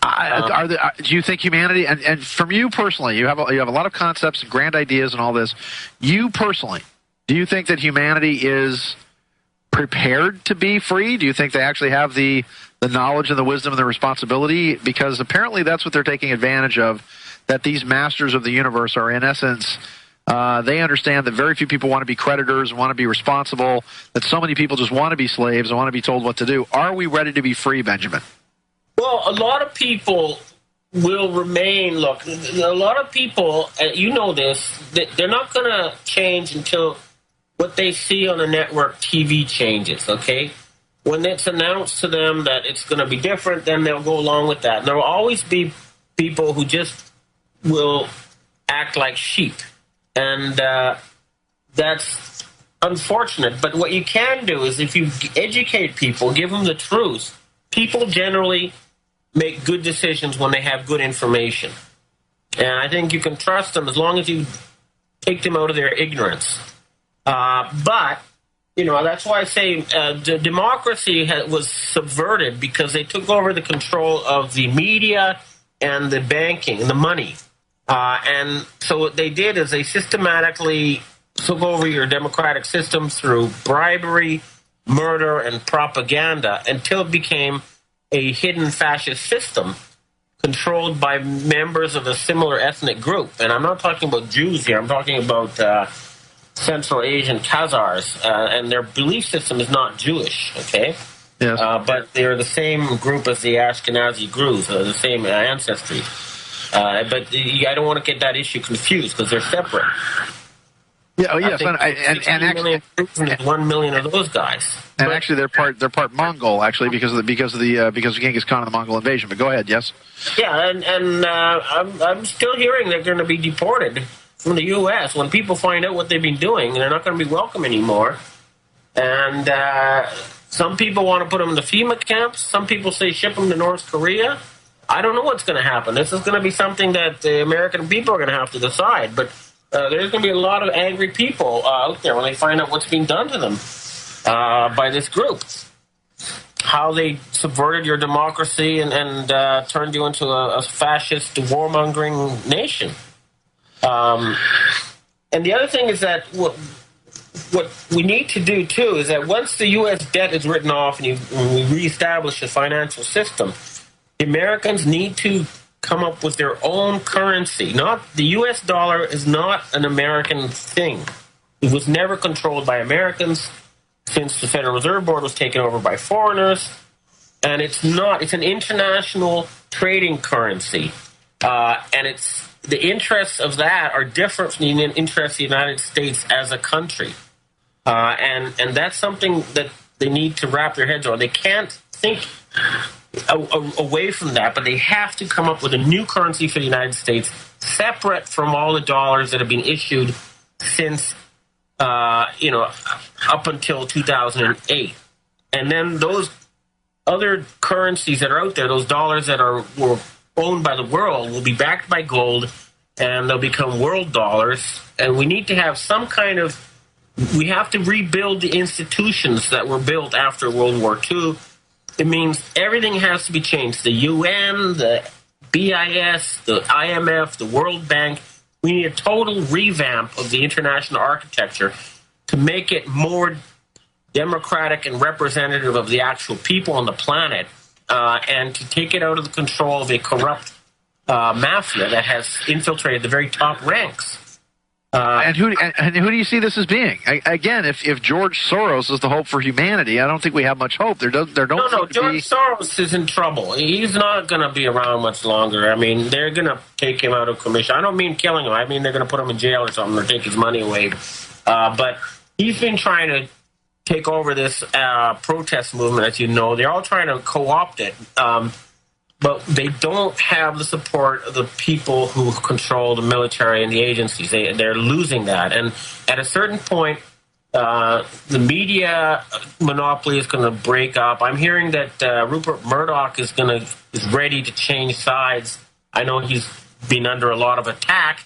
Do you think humanity, and from you personally, you have a lot of concepts and grand ideas and all this. You personally, do you think that humanity is prepared to be free? Do you think they actually have the knowledge and the wisdom and the responsibility? Because apparently that's what they're taking advantage of, that these masters of the universe are in essence, they understand that very few people want to be creditors and want to be responsible, that so many people just want to be slaves and want to be told what to do. Are we ready to be free, Benjamin? Well, a lot of people will remain. Look, a lot of people, you know this, they're not going to change until what they see on the network TV changes, okay? When it's announced to them that it's going to be different, then they'll go along with that. And there will always be people who just will act like sheep. And that's unfortunate. But what you can do is if you educate people, give them the truth, people generally make good decisions when they have good information. And I think you can trust them as long as you take them out of their ignorance. But, that's why I say the democracy was subverted because they took over the control of the media and the banking and the money. And so what they did is they systematically took over your democratic system through bribery, murder, and propaganda until it became a hidden fascist system controlled by members of a similar ethnic group. And I'm not talking about Jews here. I'm talking about Central Asian Khazars. And their belief system is not Jewish, okay? Yes. But they're the same group as the Ashkenazi Druze, the same ancestry. But I don't want to get that issue confused because they're separate. Yeah, yes, and actually, 1 million of those guys. And actually, they're part Mongol actually because of Genghis Khan and the Mongol invasion. But go ahead, yes. Yeah, and I'm still hearing they're going to be deported from the U.S. When people find out what they've been doing, they're not going to be welcome anymore. And some people want to put them in the FEMA camps. Some people say ship them to North Korea. I don't know what's going to happen. This is going to be something that the American people are going to have to decide. But there's going to be a lot of angry people out there when they find out what's being done to them by this group. How they subverted your democracy and turned you into a fascist, warmongering nation. And the other thing is that what we need to do, too, is that once the U.S. debt is written off and we reestablish a financial system, the Americans need to come up with their own currency. The U.S. dollar is not an American thing. It was never controlled by Americans since the Federal Reserve Board was taken over by foreigners. And it's an international trading currency. And the interests of that are different from the interests of the United States as a country. And that's something that they need to wrap their heads around. They can't think away from that, but they have to come up with a new currency for the United States, separate from all the dollars that have been issued since, up until 2008. And then those other currencies that are out there, those dollars that were owned by the world, will be backed by gold, and they'll become world dollars. And we need to have some kind of We have to rebuild the institutions that were built after World War II. It means everything has to be changed. The UN, the BIS, the IMF, the World Bank. We need a total revamp of the international architecture to make it more democratic and representative of the actual people on the planet, and to take it out of the control of a corrupt mafia that has infiltrated the very top ranks. And who do you see this as being? Again, if George Soros is the hope for humanity, I don't think we have much hope. No, George Soros is in trouble. He's not going to be around much longer. I mean, they're going to take him out of commission. I don't mean killing him. I mean they're going to put him in jail or something or take his money away. But he's been trying to take over this protest movement, as you know. They're all trying to co-opt it. But they don't have the support of the people who control the military and the agencies. They're losing that. And at a certain point, the media monopoly is going to break up. I'm hearing that Rupert Murdoch is ready to change sides. I know he's been under a lot of attack.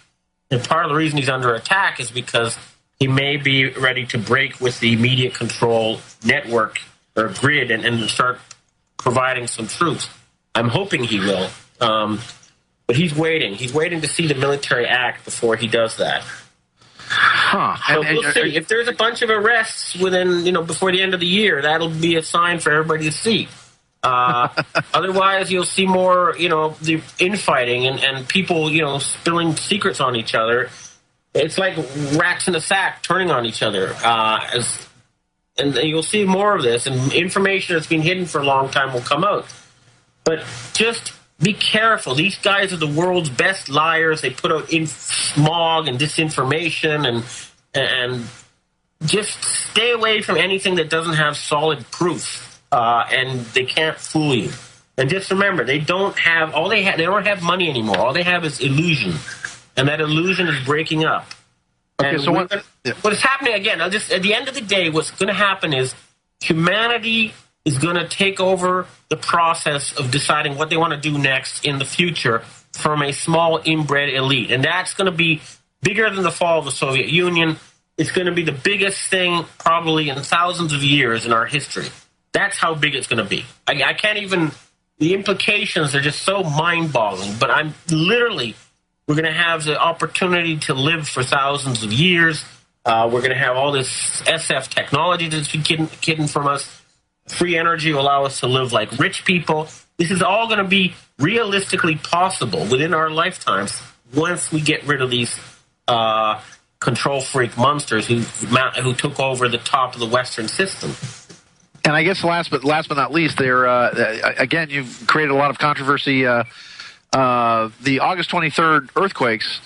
And part of the reason he's under attack is because he may be ready to break with the media control network or grid and start providing some truth. I'm hoping he will, but he's waiting. He's waiting to see the military act before he does that. So we'll see. If there's a bunch of arrests before the end of the year, that'll be a sign for everybody to see. Otherwise, you'll see more, the infighting and people, spilling secrets on each other. It's like rats in a sack turning on each other. And you'll see more of this, and information that's been hidden for a long time will come out. But just be careful. These guys are the world's best liars. They put out smog and disinformation, and just stay away from anything that doesn't have solid proof. And they can't fool you. And just remember, they don't have money anymore. All they have is illusion, and that illusion is breaking up. Okay, and so what is happening again? At the end of the day, what's going to happen is humanity is going to take over the process of deciding what they want to do next in the future from a small inbred elite. And that's going to be bigger than the fall of the Soviet Union. It's going to be the biggest thing probably in thousands of years in our history. That's how big it's going to be. I can't even, the implications are just so mind-boggling. But we're going to have the opportunity to live for thousands of years. We're going to have all this SF technology that's been hidden from us. Free energy will allow us to live like rich people. This is all going to be realistically possible within our lifetimes once we get rid of these control freak monsters who took over the top of the Western system. And I guess last but not least, again, you've created a lot of controversy. The August 23rd earthquakes,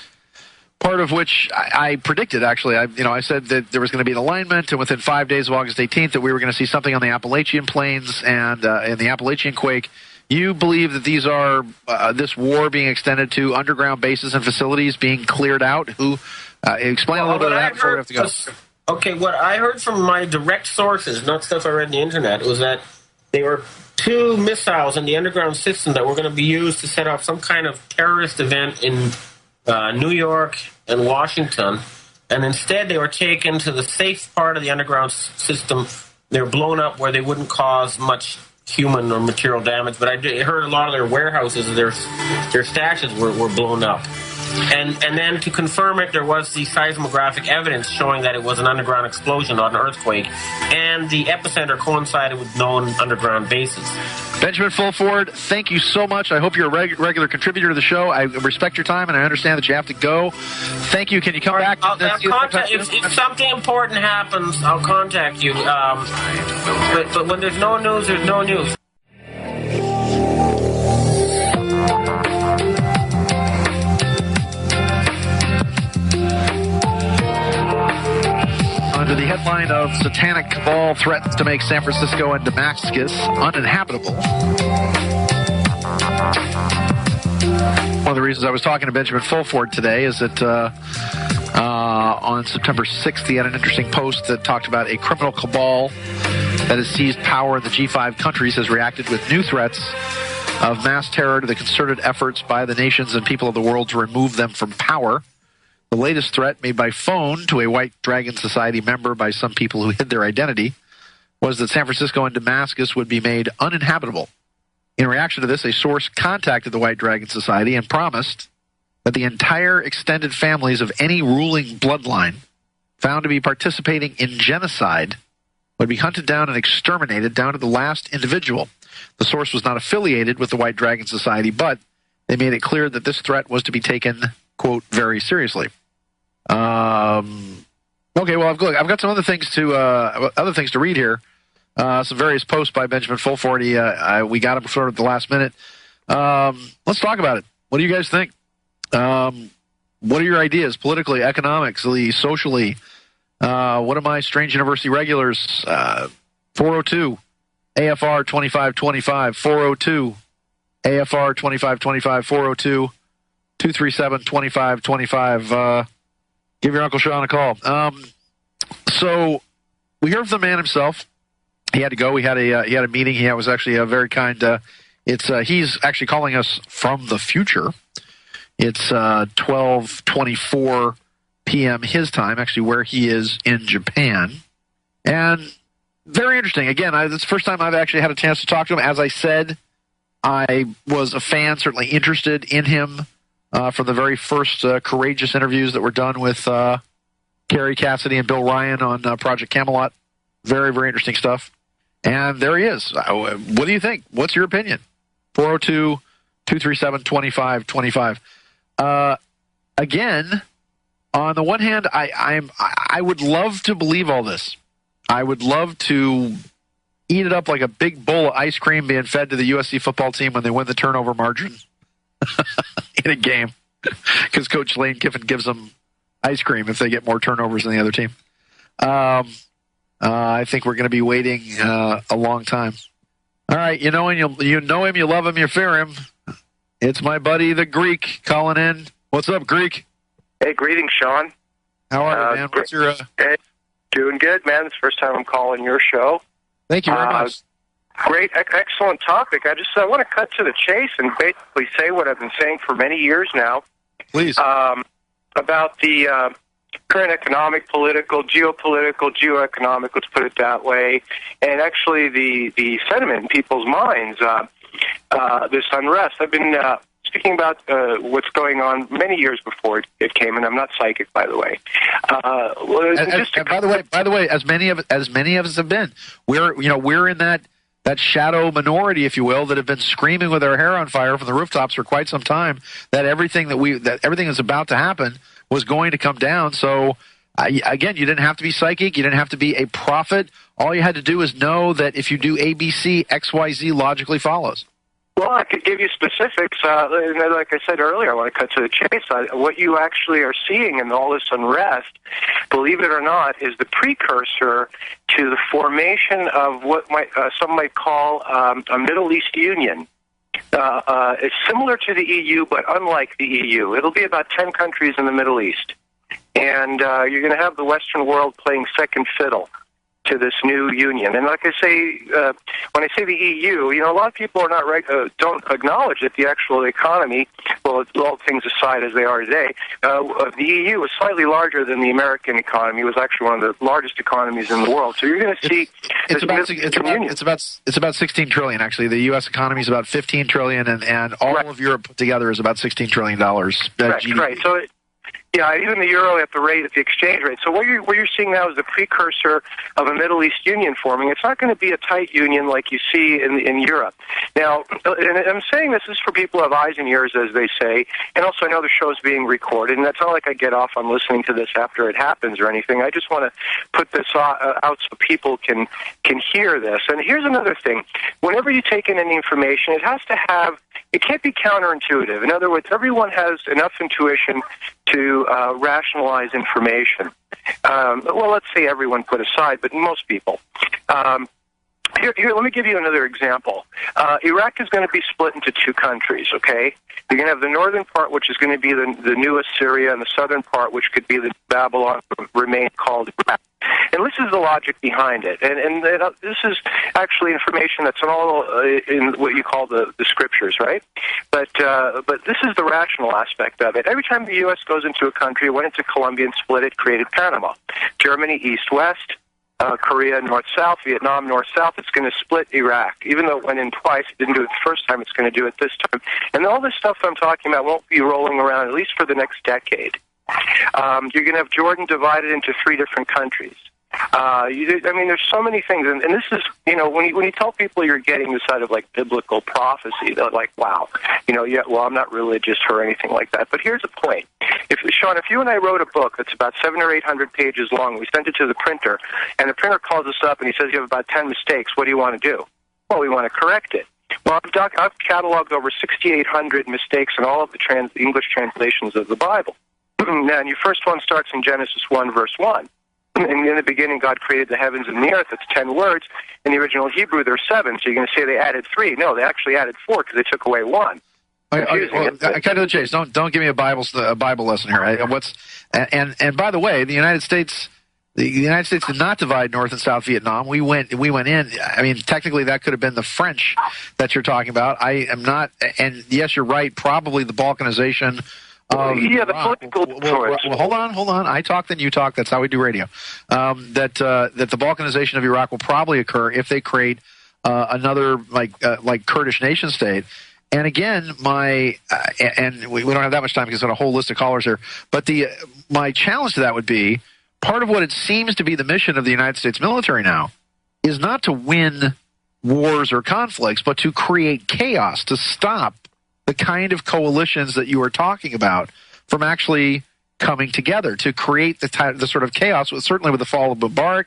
part of which I predicted, actually. I said that there was going to be an alignment, and within 5 days of August 18th that we were going to see something on the Appalachian Plains and in the Appalachian quake. You believe that these are this war being extended to underground bases and facilities being cleared out? Explain a little bit of that before we have to go. Okay, what I heard from my direct sources, not stuff I read on the internet, was that they were 2 missiles in the underground system that were going to be used to set off some kind of terrorist event in New York and Washington, and instead they were taken to the safe part of the underground system. They were blown up where they wouldn't cause much human or material damage, but I heard a lot of their warehouses, their stashes were blown up. And then to confirm it, there was the seismographic evidence showing that it was an underground explosion, not an earthquake, and the epicenter coincided with known underground bases. Benjamin Fulford, thank you so much. I hope you're a regular contributor to the show. I respect your time, and I understand that you have to go. Thank you. Can you come back? If something important happens, I'll contact you. But when there's no news, there's no news. Under the headline of Satanic Cabal Threatens to Make San Francisco and Damascus Uninhabitable. One of the reasons I was talking to Benjamin Fulford today is that on September 6th, he had an interesting post that talked about a criminal cabal that has seized power in the G5 countries, has reacted with new threats of mass terror to the concerted efforts by the nations and people of the world to remove them from power. The latest threat made by phone to a White Dragon Society member by some people who hid their identity was that San Francisco and Damascus would be made uninhabitable. In reaction to this, a source contacted the White Dragon Society and promised that the entire extended families of any ruling bloodline found to be participating in genocide would be hunted down and exterminated down to the last individual. The source was not affiliated with the White Dragon Society, but they made it clear that this threat was to be taken, quote, very seriously. Okay, well, I've got some other things to read here. Some various posts by Benjamin Fulford. We got him sort of at the last minute. Let's talk about it. What do you guys think? What are your ideas politically, economically, socially? What are my Strange University regulars? 402 AFR 2525, 402 AFR 2525, 402 237 2525. Give your Uncle Sean a call. So we heard from the man himself. He had to go. He had a meeting. He was actually a very kind. He's actually calling us from the future. It's 12:24 p.m. his time, actually, where he is in Japan. And very interesting. Again, it's the first time I've actually had a chance to talk to him. As I said, I was a fan, certainly interested in him from the very first courageous interviews that were done with Kerry Cassidy and Bill Ryan on Project Camelot. Very, very interesting stuff. And there he is. What do you think? What's your opinion? 402-237-2525. Again, on the one hand, I would love to believe all this. I would love to eat it up like a big bowl of ice cream being fed to the USC football team when they win the turnover margin in a game, because Coach Lane Kiffin gives them ice cream if they get more turnovers than the other team. I think we're going to be waiting a long time. All right, you know him, you love him, you fear him. It's my buddy, the Greek, calling in. What's up, Greek? Hey, greetings, Sean. How are you, man? What's your... Hey, doing good, man. It's the first time I'm calling your show. Thank you very much. Great, excellent topic. I want to cut to the chase and basically say what I've been saying for many years now. Please. About the current economic, political, geopolitical, geoeconomic, let's put it that way, and actually the sentiment in people's minds, this unrest. I've been speaking about what's going on many years before it came, and I'm not psychic, by the way. By the way, as many of us have been, we're in that shadow minority, if you will, that have been screaming with our hair on fire from the rooftops for quite some time that everything that's about to happen was going to come down. So again, you didn't have to be psychic, you didn't have to be a prophet. All you had to do is know that if you do ABC, XYZ logically follows. Well, I could give you specifics. Like I said earlier, I want to cut to the chase. What you actually are seeing in all this unrest, believe it or not, is the precursor to the formation of what some might call a Middle East Union. It's similar to the EU, but unlike the EU. It'll be about 10 countries in the Middle East. And you're going to have the Western world playing second fiddle to this new union. And like I say, when I say the EU, a lot of people are not don't acknowledge that the actual economy, well, all things aside as they are today, the EU is slightly larger than the American economy. It was actually one of the largest economies in the world. So you're going to see it's about 16 trillion actually. The US economy is about 15 trillion and all of Europe put together is about $16 trillion. Right. So yeah, even the euro at the exchange rate. So what you're seeing now is the precursor of a Middle East union forming. It's not going to be a tight union like you see in Europe. Now, and I'm saying this is for people who have eyes and ears, as they say, and also I know the show's being recorded, and it's not like I get off on listening to this after it happens or anything. I just want to put this out so people can hear this. And here's another thing. Whenever you take in any information, it can't be counterintuitive. In other words, everyone has enough intuition to rationalize information. Well, let's say everyone put aside, but most people. Here, let me give you another example. Iraq is going to be split into two countries, okay? You're going to have the northern part, which is going to be the newest Syria, and the southern part, which could be the Babylon, remain called Iraq. And let's is the logic behind it, and this is actually information that's in all in what you call the scriptures, right? But this is the rational aspect of it. Every time the U.S. goes into a country, it went into Colombia and split it, created Panama. Germany, east-west. Korea, north-south, Vietnam, north-south. It's going to split Iraq. Even though it went in twice, it didn't do it the first time, it's going to do it this time. And all this stuff I'm talking about won't be rolling around, at least for the next decade. You're going to have Jordan divided into 3 different countries. There's so many things, and this is, when you tell people you're getting this out of like biblical prophecy, they're like, wow, I'm not religious or anything like that. But here's the point: Sean, if you and I wrote a book that's about 700 or 800 pages long, we sent it to the printer, and the printer calls us up and he says you have about 10 mistakes. What do you want to do? Well, we want to correct it. Well, I've cataloged over 6,800 mistakes in all of the English translations of the Bible. Now, and your first one starts in Genesis 1, verse 1. And in the beginning, God created the heavens and the earth. It's 10 words. In the original Hebrew, there's 7. So you're going to say they added 3. No, they actually added 4 because they took away 1. Cut to the chase. Don't give me a Bible lesson here. And by the way, the United States did not divide North and South Vietnam. We went in. I mean, technically, that could have been the French that you're talking about. I am not. And yes, you're right. Probably the balkanization. The political well, hold on. I talk, then you talk. That's how we do radio. That the balkanization of Iraq will probably occur if they create another like Kurdish nation state. And again, and we don't have that much time because we've got a whole list of callers here. But my challenge to that would be part of what it seems to be the mission of the United States military now is not to win wars or conflicts, but to create chaos, to stop the kind of coalitions that you are talking about from actually coming together, to create the sort of chaos, certainly with the fall of Mubarak,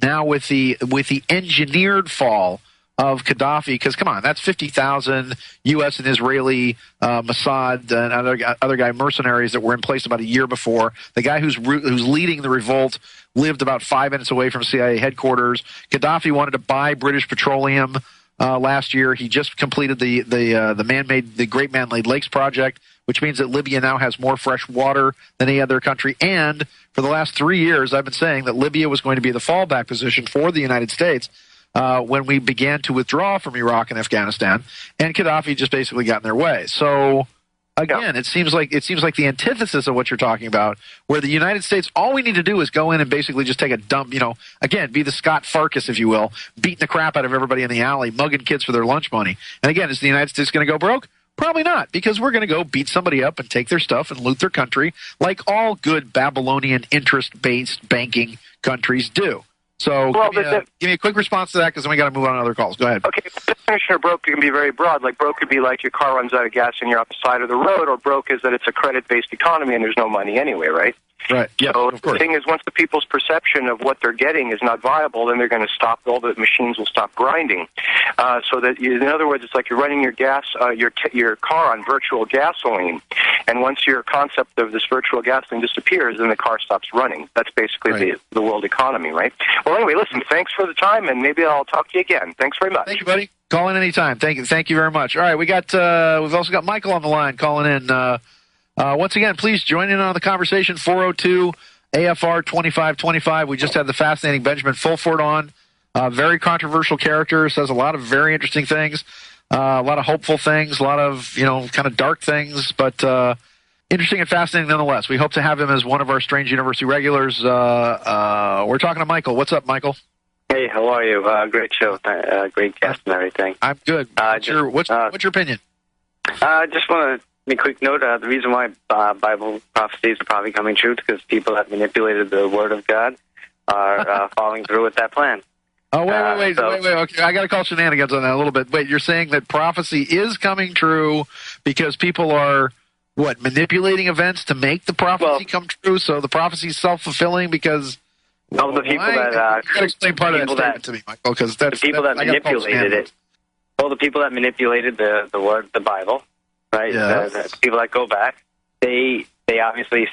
now with the engineered fall of Gaddafi, because come on, that's 50,000 U.S. and Israeli Mossad and other guy mercenaries that were in place about a year before. The guy who's leading the revolt lived about 5 minutes away from CIA headquarters. Gaddafi wanted to buy British petroleum last year. He just completed the Great Man-Made Lakes project, which means that Libya now has more fresh water than any other country. And for the last 3 years, I've been saying that Libya was going to be the fallback position for the United States when we began to withdraw from Iraq and Afghanistan, and Gaddafi just basically got in their way. So again, it seems like the antithesis of what you're talking about, where the United States, all we need to do is go in and basically just take a dump, again, be the Scott Farkas, if you will, beating the crap out of everybody in the alley, mugging kids for their lunch money. And again, is the United States going to go broke? Probably not, because we're going to go beat somebody up and take their stuff and loot their country like all good Babylonian interest-based banking countries do. So give me a quick response to that, because then we got to move on to other calls. Go ahead. Okay, the definition of broke can be very broad. Like broke could be like your car runs out of gas and you're off the side of the road, or broke is that it's a credit-based economy and there's no money anyway, right? Right. Yeah. So of course. The thing is, once the people's perception of what they're getting is not viable, then they're going to stop. All the machines will stop grinding. So that, in other words, it's like you're running your your car on virtual gasoline, and once your concept of this virtual gasoline disappears, then the car stops running. That's basically the world economy, right? Well, anyway, listen. Thanks for the time, and maybe I'll talk to you again. Thanks very much. Thank you, buddy. Call in anytime. Thank you very much. All right, we've also got Michael on the line calling in. Once again, please join in on the conversation, 402 AFR 2525. We just had the fascinating Benjamin Fulford on. Very controversial character, says a lot of very interesting things, a lot of hopeful things, a lot of, kind of dark things, but interesting and fascinating nonetheless. We hope to have him as one of our Strange University regulars. We're talking to Michael. What's up, Michael? Hey, how are you? Great show. Great guest and everything. I'm good. What's your opinion? I just want to make a quick note. The reason why Bible prophecies are probably coming true is because people that manipulated the Word of God are following through with that plan. Oh, wait. Okay, I got to call shenanigans on that a little bit. Wait, you're saying that prophecy is coming true because people are, manipulating events to make the prophecy come true? So the prophecy is self-fulfilling because... No, the people that... you got to explain part of that statement to me, Michael, because that's... The people that manipulated it. Well, the people that manipulated the Word, the Bible, right? Yeah. The people that go back, they obviously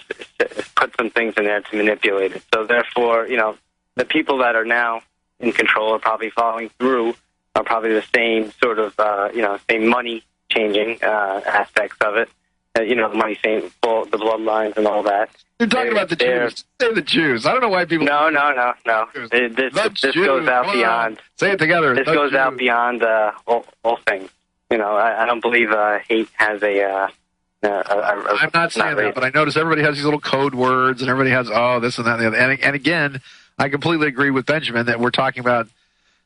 put some things in there to manipulate it. So therefore, the people that are now in control are probably following through, are probably the same sort of, same money changing aspects of it. The money saying the bloodlines and all that. You're talking about the Jews. Say the Jews. I don't know why people... No. This goes out beyond... Say it together. This goes out beyond all things. You know, I don't believe hate has a... I'm not saying that, but I notice everybody has these little code words, and everybody has, this and that and the other. And again, I completely agree with Benjamin that we're talking about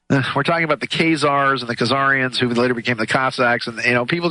the Khazars and the Khazarians, who later became the Cossacks, and people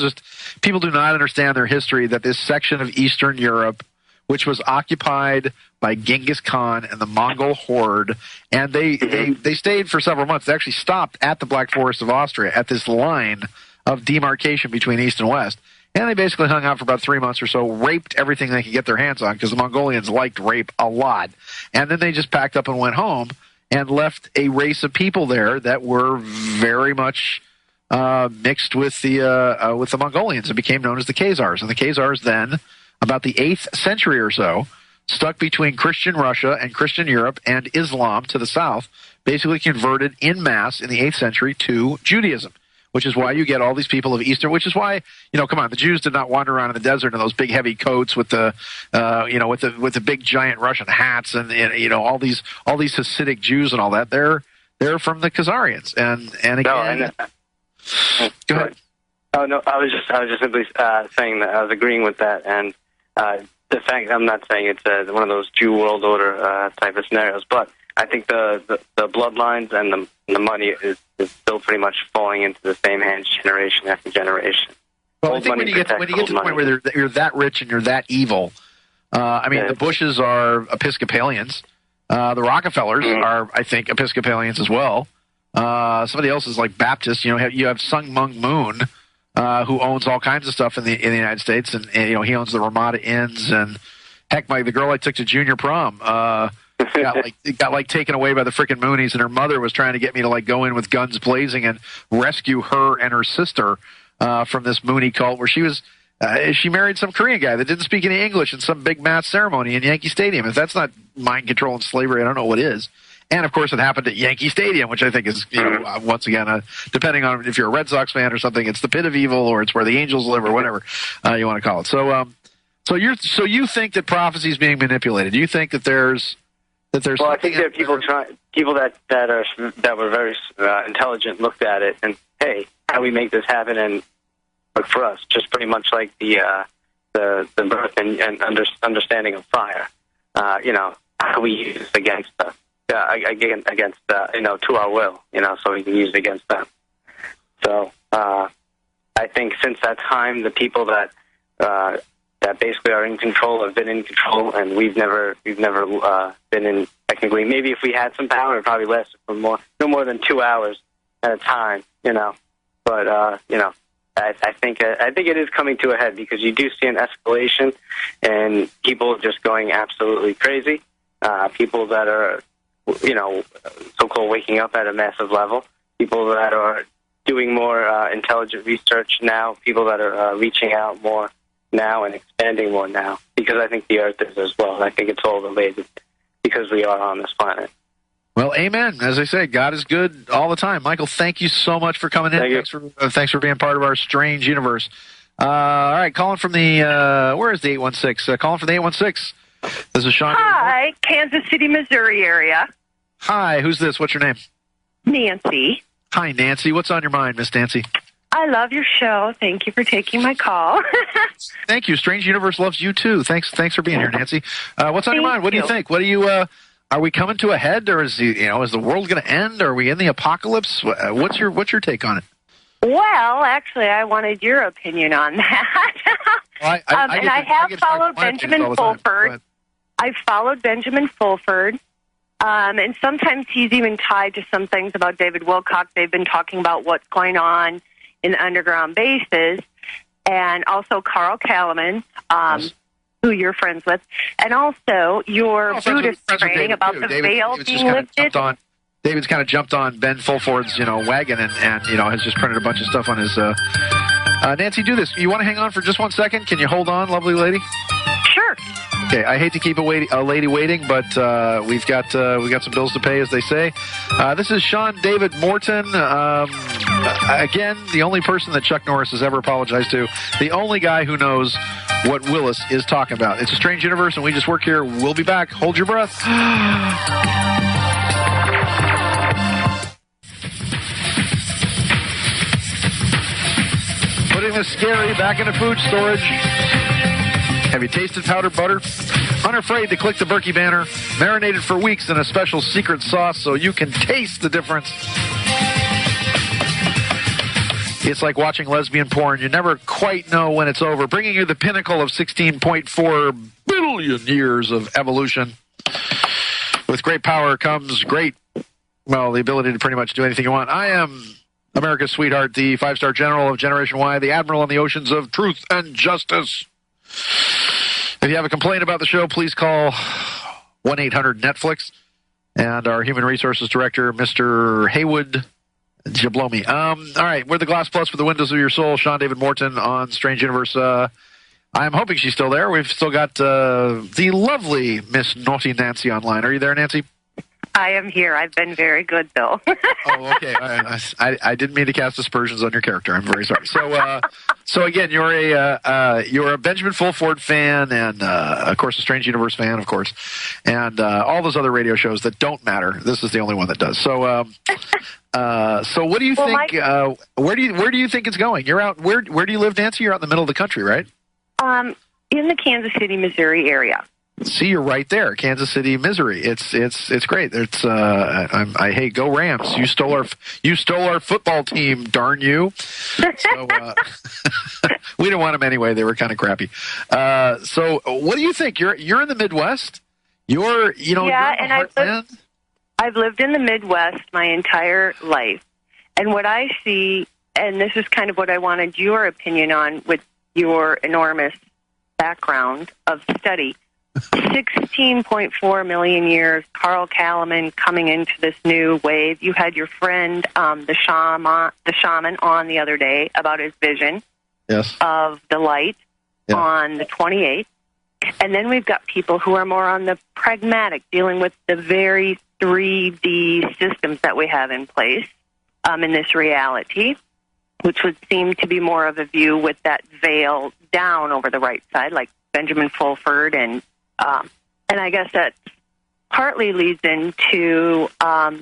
do not understand their history. That this section of Eastern Europe, which was occupied by Genghis Khan and the Mongol horde, and they stayed for several months. They actually stopped at the Black Forest of Austria at this line of demarcation between East and West. And they basically hung out for about 3 months or so, raped everything they could get their hands on, because the Mongolians liked rape a lot. And then they just packed up and went home and left a race of people there that were very much mixed with the Mongolians and became known as the Khazars. And the Khazars then, about the 8th century or so, stuck between Christian Russia and Christian Europe and Islam to the south, basically converted en masse in the 8th century to Judaism. Which is why you get all these people of Eastern. Which is why, come on, the Jews did not wander around in the desert in those big heavy coats with the, with the big giant Russian hats and all these Hasidic Jews and all that. They're from the Khazarians, and again. Go ahead. Oh no, I was just simply saying that I was agreeing with that, and the fact I'm not saying it's one of those Jew world order type of scenarios, but I think the bloodlines and the money is still pretty much falling into the same hands generation after generation. Well, I think when you get to the point where you're that rich and you're that evil, the Bushes are Episcopalians. The Rockefellers are, I think, Episcopalians as well. Somebody else is like Baptist. You have Sung Mung Moon, who owns all kinds of stuff in the United States, and he owns the Ramada Inns, and heck, the girl I took to junior prom. got taken away by the frickin' Moonies, and her mother was trying to get me to go in with guns blazing and rescue her and her sister from this Mooney cult, where she married some Korean guy that didn't speak any English in some big mass ceremony in Yankee Stadium. If that's not mind control and slavery, I don't know what is. And of course, it happened at Yankee Stadium, which I think is, once again, depending on if you're a Red Sox fan or something, it's the pit of evil, or it's where the angels live, or whatever you want to call it. So you think that prophecy is being manipulated? Do you think that there's well, I think there are people that were very intelligent, looked at it, and hey, how do we make this happen and work for us? Just pretty much like the birth and understanding of fire. How do we use it against us? Against to our will, so we can use it against them. So I think since that time, the people that basically are in control have been in control, and we've never been in technically. Maybe if we had some power, it probably lasted for no more than 2 hours at a time, But I think it is coming to a head, because you do see an escalation and people just going absolutely crazy. People that are so-called waking up at a massive level. People that are doing more intelligent research now. People that are reaching out more now and expanding more now, because I think the Earth is as well. I think it's all related because we are on this planet. Well, amen. As I say, God is good all the time. Michael, thank you so much for coming in. Thanks for being part of our strange universe. All right, calling from the where is the 816? Calling from the 816. This is Sean. Hi, Kansas City, Missouri area. Hi, who's this? What's your name? Nancy. Hi, Nancy. What's on your mind, Miss Nancy? I love your show. Thank you for taking my call. Thank you. Strange Universe loves you too. Thanks for being here, Nancy. What's on your mind? What do you think? What do you? Are we coming to a head, or is the world going to end? Are we in the apocalypse? What's your take on it? Well, actually, I wanted your opinion on that. I have followed Benjamin Fulford. I've followed Benjamin Fulford. And sometimes he's even tied to some things about David Wilcock. They've been talking about what's going on in the underground bases. And also Carl Kalaman, who you're friends with. And also your Buddhist training about the veil being lifted. David's kind of jumped on Ben Fulford's, wagon and has just printed a bunch of stuff on his... Nancy, do this. You want to hang on for just 1 second? Can you hold on, lovely lady? Sure. Okay, I hate to keep a lady waiting, but we've got some bills to pay, as they say. This is Sean David Morton. Again, the only person that Chuck Norris has ever apologized to. The only guy who knows what Willis is talking about. It's a strange universe, and we just work here. We'll be back. Hold your breath. Putting the scary back into food storage. Have you tasted powdered butter? Unafraid to click the Berkey banner. Marinated for weeks in a special secret sauce so you can taste the difference. It's like watching lesbian porn. You never quite know when it's over. Bringing you the pinnacle of 16.4 billion years of evolution. With great power comes the ability to pretty much do anything you want. I am America's sweetheart, the 5-star general of Generation Y, the admiral on the oceans of truth and justice. If you have a complaint about the show, please call 1-800-NETFLIX. And our human resources director, Mr. Haywood Jablomi. All right, we're the Glass Plus for the windows of your soul. Sean David Morton on Strange Universe. I'm hoping she's still there. We've still got the lovely Miss Naughty Nancy online. Are you there, Nancy? I am here. I've been very good, though. Oh, okay. I didn't mean to cast aspersions on your character. I'm very sorry. So again, you're a Benjamin Fulford fan, and of course a Strange Universe fan, of course, and all those other radio shows that don't matter. This is the only one that does. So, so what do you think? Where do you think it's going? You're out. Where do you live, Nancy? You're out in the middle of the country, right? In the Kansas City, Missouri area. See, you're right there, Kansas City, Missouri. It's great. It's hey, go Rams! You stole our football team, darn you! So we didn't want them anyway. They were kind of crappy. So what do you think? You're in the Midwest. You're in the heartland. I've lived in the Midwest my entire life, and what I see, and this is kind of what I wanted your opinion on with your enormous background of study. 16.4 million years, Carl Kalaman coming into this new wave. You had your friend, the shaman on the other day about his vision of the light on the 28th. And then we've got people who are more on the pragmatic, dealing with the very 3D systems that we have in place in this reality, which would seem to be more of a view with that veil down over the right side, like Benjamin Fulford and I guess that partly leads into that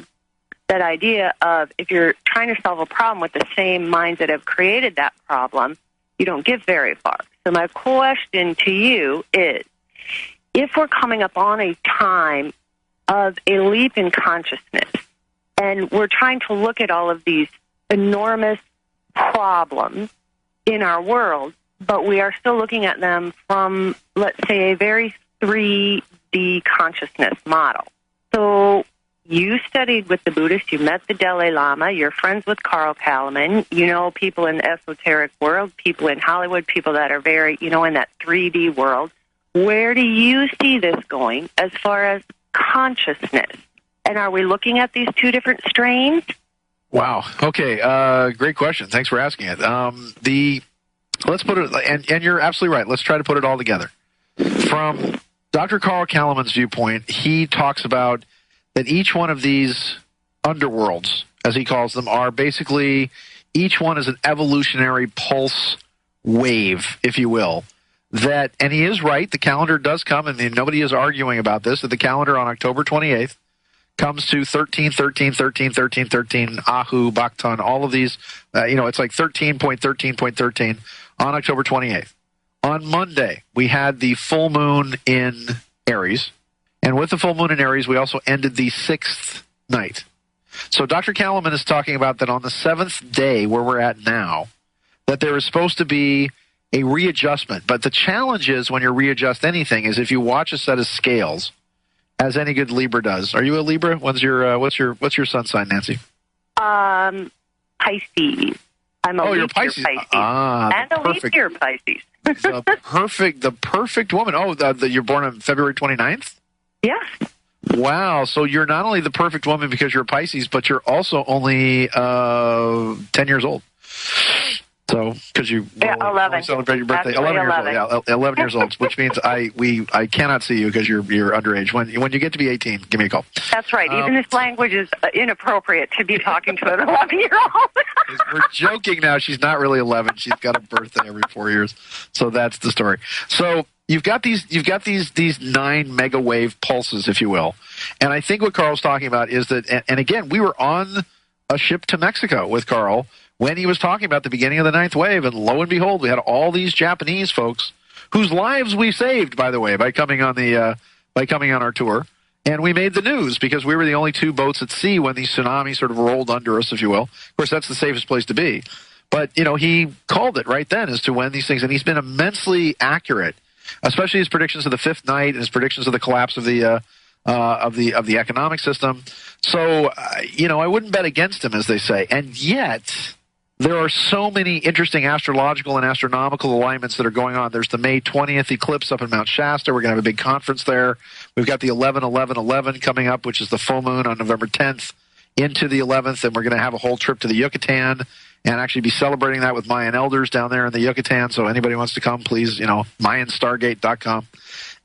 idea of if you're trying to solve a problem with the same minds that have created that problem, you don't get very far. So my question to you is, if we're coming up on a time of a leap in consciousness, and we're trying to look at all of these enormous problems in our world, but we are still looking at them from, let's say, a very 3D consciousness model. So you studied with the Buddhists, you met the Dalai Lama, you're friends with Carl Kalaman, you know people in the esoteric world, people in Hollywood, people that are very, in that 3D world. Where do you see this going as far as consciousness? And are we looking at these two different strains? Wow. Okay. Great question. Thanks for asking it. Let's put it, and you're absolutely right. Let's try to put it all together. From Dr. Carl Kalaman's viewpoint, he talks about that each one of these underworlds, as he calls them, are basically, each one is an evolutionary pulse wave, if you will. And he is right, the calendar does come, and nobody is arguing about this, that the calendar on October 28th comes to 13, 13, 13, 13, 13, Ahu, Baktan, all of these, it's like 13.13.13 on October 28th. On Monday, we had the full moon in Aries, and with the full moon in Aries, we also ended the 6th night. So Dr. Kalaman is talking about that on the 7th day, where we're at now, that there is supposed to be a readjustment. But the challenge is when you readjust anything is if you watch a set of scales, as any good Libra does. Are you a Libra? What's your sun sign, Nancy? Pisces. I'm a leap year Pisces. And a leap year Pisces. the perfect woman. Oh, you're born on February 29th? Yes. Wow. So you're not only the perfect woman because you're a Pisces, but you're also only 10 years old. So, because you 11. celebrate your birthday, Actually, 11 years old, 11 years old, which means I cannot see you because you're underage. When you get to be 18, give me a call. That's right. Even this language is inappropriate to be talking to an 11-year-old. We're joking now. She's not really 11. She's got a birthday every 4 years. So that's the story. So you've got these 9 mega wave pulses, if you will, and I think what Carl's talking about is that. And again, we were on a ship to Mexico with Carl when he was talking about the beginning of the 9th wave, and lo and behold, we had all these Japanese folks whose lives we saved, by the way, by coming on our tour, and we made the news because we were the only 2 boats at sea when these tsunamis sort of rolled under us, if you will. Of course, that's the safest place to be, but he called it right then as to when these things, and he's been immensely accurate, especially his predictions of the 5th night and his predictions of the collapse of the economic system. So I wouldn't bet against him, as they say, and yet there are so many interesting astrological and astronomical alignments that are going on. There's the May 20th eclipse up in Mount Shasta. We're going to have a big conference there. We've got the 11-11-11 coming up, which is the full moon on November 10th into the 11th, and we're going to have a whole trip to the Yucatan and actually be celebrating that with Mayan elders down there in the Yucatan. So anybody wants to come, please, MayanStargate.com.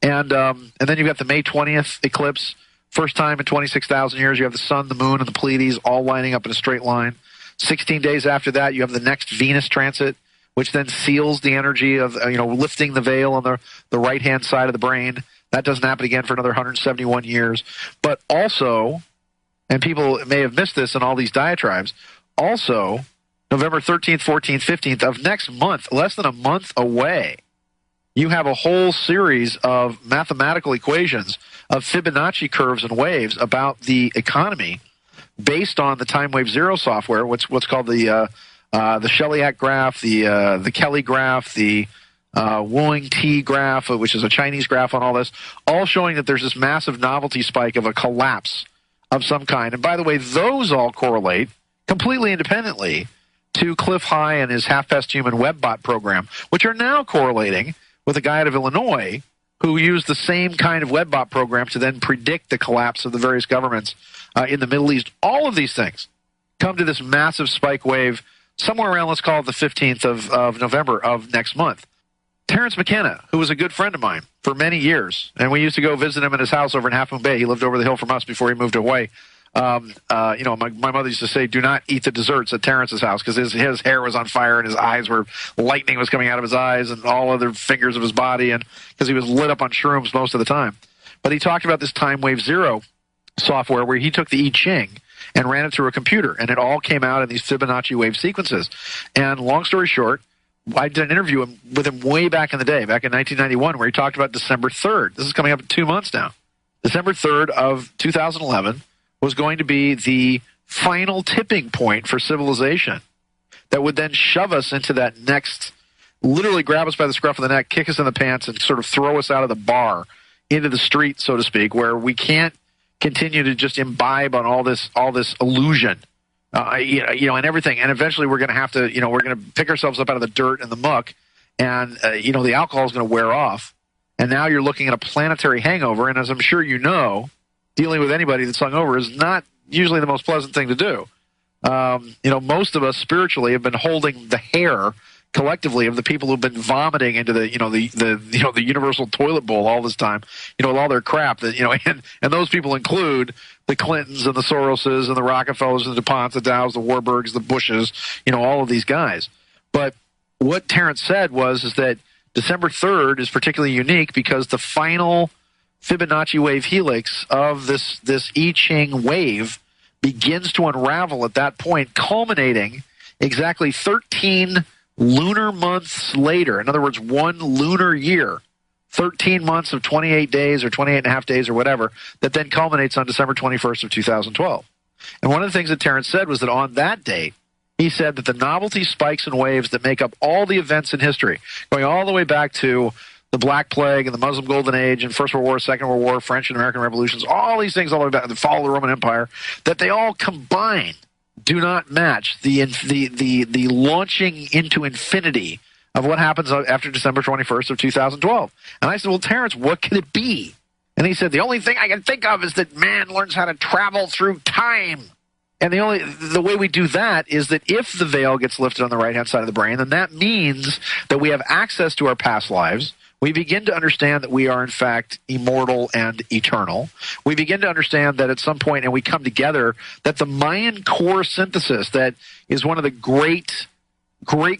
And then you've got the May 20th eclipse. First time in 26,000 years, you have the sun, the moon, and the Pleiades all lining up in a straight line. 16 days after that, you have the next Venus transit, which then seals the energy of, lifting the veil on the right-hand side of the brain. That doesn't happen again for another 171 years. But also, and people may have missed this in all these diatribes, also, November 13th, 14th, 15th of next month, less than a month away, you have a whole series of mathematical equations of Fibonacci curves and waves about the economy based on the time wave zero software, what's called the Shellyak graph, the Kelly graph, the Wooing T graph, which is a Chinese graph on all this, all showing that there's this massive novelty spike of a collapse of some kind. And by the way, those all correlate completely independently to Cliff High and his half-past human webbot program, which are now correlating with a guy out of Illinois who used the same kind of webbot program to then predict the collapse of the various governments in the Middle East. All of these things come to this massive spike wave somewhere around, let's call it the 15th of November of next month. Terrence McKenna, who was a good friend of mine for many years, and we used to go visit him at his house over in Half Moon Bay. He lived over the hill from us before he moved to Hawaii. My mother used to say, do not eat the desserts at Terrence's house, because his hair was on fire and his eyes lightning was coming out of his eyes and all other fingers of his body, and because he was lit up on shrooms most of the time. But he talked about this time wave zero software where he took the I Ching and ran it through a computer, and it all came out in these Fibonacci wave sequences. And long story short, I did an interview with him way back in the day, back in 1991, where he talked about December 3rd. This is coming up in 2 months now. December 3rd of 2011 was going to be the final tipping point for civilization that would then shove us into that next, literally grab us by the scruff of the neck, kick us in the pants, and sort of throw us out of the bar into the street, so to speak, where we can't continue to just imbibe on all this illusion, and everything. And eventually we're going to have to, we're going to pick ourselves up out of the dirt and the muck, and, the alcohol is going to wear off. And now you're looking at a planetary hangover. And as I'm sure you know, dealing with anybody that's hungover is not usually the most pleasant thing to do. Most of us spiritually have been holding the hair collectively of the people who've been vomiting into the universal toilet bowl all this time, with all their crap and those people include the Clintons and the Soroses and the Rockefellers and the DuPonts, the Dows, the Warburgs, the Bushes, all of these guys. But what Terrence said is that December 3rd is particularly unique because the final Fibonacci wave helix of this I Ching wave begins to unravel at that point, culminating exactly 13 lunar months later. In other words, 1 lunar year, 13 months of 28 days or 28 and a half days or whatever, that then culminates on December 21st of 2012. And one of the things that Terrence said was that on that date, he said that the novelty spikes and waves that make up all the events in history, going all the way back to the Black Plague and the Muslim Golden Age and First World War, Second World War, French and American revolutions, all these things all the way back to the fall of the Roman Empire, that they all combined do not match the launching into infinity of what happens after December 21st of 2012. And I said, well, Terrence, what could it be? And he said, the only thing I can think of is that man learns how to travel through time. And the way we do that is that if the veil gets lifted on the right-hand side of the brain, then that means that we have access to our past lives. We begin to understand that we are, in fact, immortal and eternal. We begin to understand that at some point, and we come together, that the Mayan core synthesis that is one of the great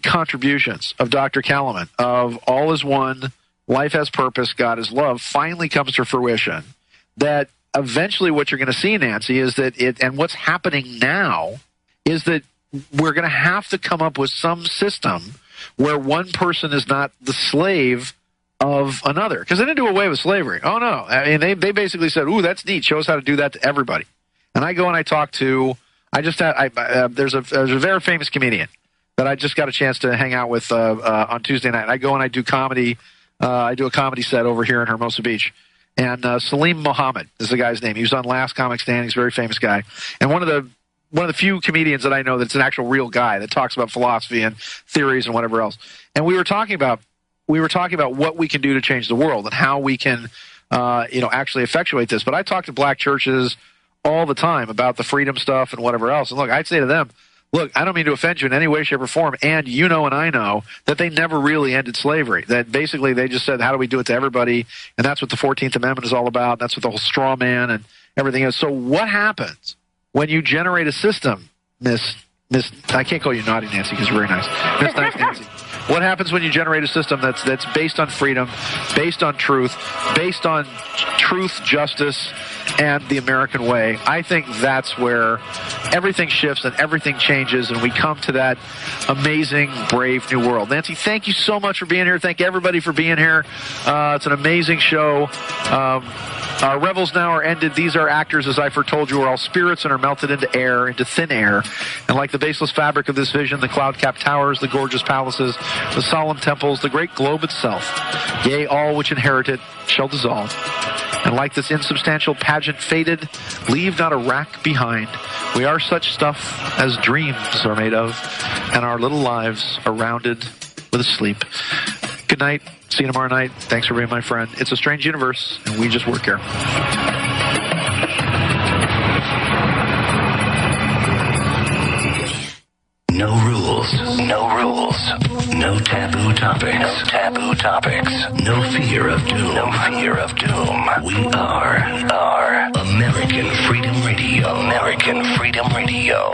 contributions of Dr. Kalaman, of all is one, life has purpose, God is love, finally comes to fruition. That eventually what you're going to see, Nancy, is that and what's happening now is that we're going to have to come up with some system where one person is not the slave of another. Because they didn't do away with slavery. Oh, no. I mean, they basically said, ooh, that's neat. Show us how to do that to everybody. And I go and I talk to, there's a very famous comedian that I just got a chance to hang out with on Tuesday night. I go and I do comedy. I do a comedy set over here in Hermosa Beach. And Salim Mohammed is the guy's name. He was on Last Comic Stand. He's a very famous guy. And one of the few comedians that I know that's an actual real guy that talks about philosophy and theories and whatever else. And we were talking about what we can do to change the world and how we can actually effectuate this. But I talk to black churches all the time about the freedom stuff and whatever else. And look, I'd say to them, look, I don't mean to offend you in any way, shape, or form, and you know and I know that they never really ended slavery. That basically they just said, how do we do it to everybody? And that's what the 14th Amendment is all about. That's what the whole straw man and everything is. So what happens when you generate a system, Miss, I can't call you naughty Nancy because you're very nice. Miss Nice Nancy. What happens when you generate a system that's based on freedom, based on truth, justice, and the American way? I think that's where everything shifts and everything changes, and we come to that amazing, brave new world. Nancy, thank you so much for being here. Thank everybody for being here. It's an amazing show. Our revels now are ended. These are actors, as I foretold you, are all spirits and are melted into air, into thin air. And like the baseless fabric of this vision, the cloud-capped towers, the gorgeous palaces, the solemn temples, the great globe itself, yea, all which inherit it shall dissolve. And like this insubstantial pageant faded, leave not a rack behind. We are such stuff as dreams are made of, and our little lives are rounded with a sleep. Good night. See you tomorrow night. Thanks for being my friend. It's a strange universe, and we just work here. No rules. No rules. No taboo topics. No taboo topics. No fear of doom. No fear of doom. We are American Freedom Radio. American Freedom Radio.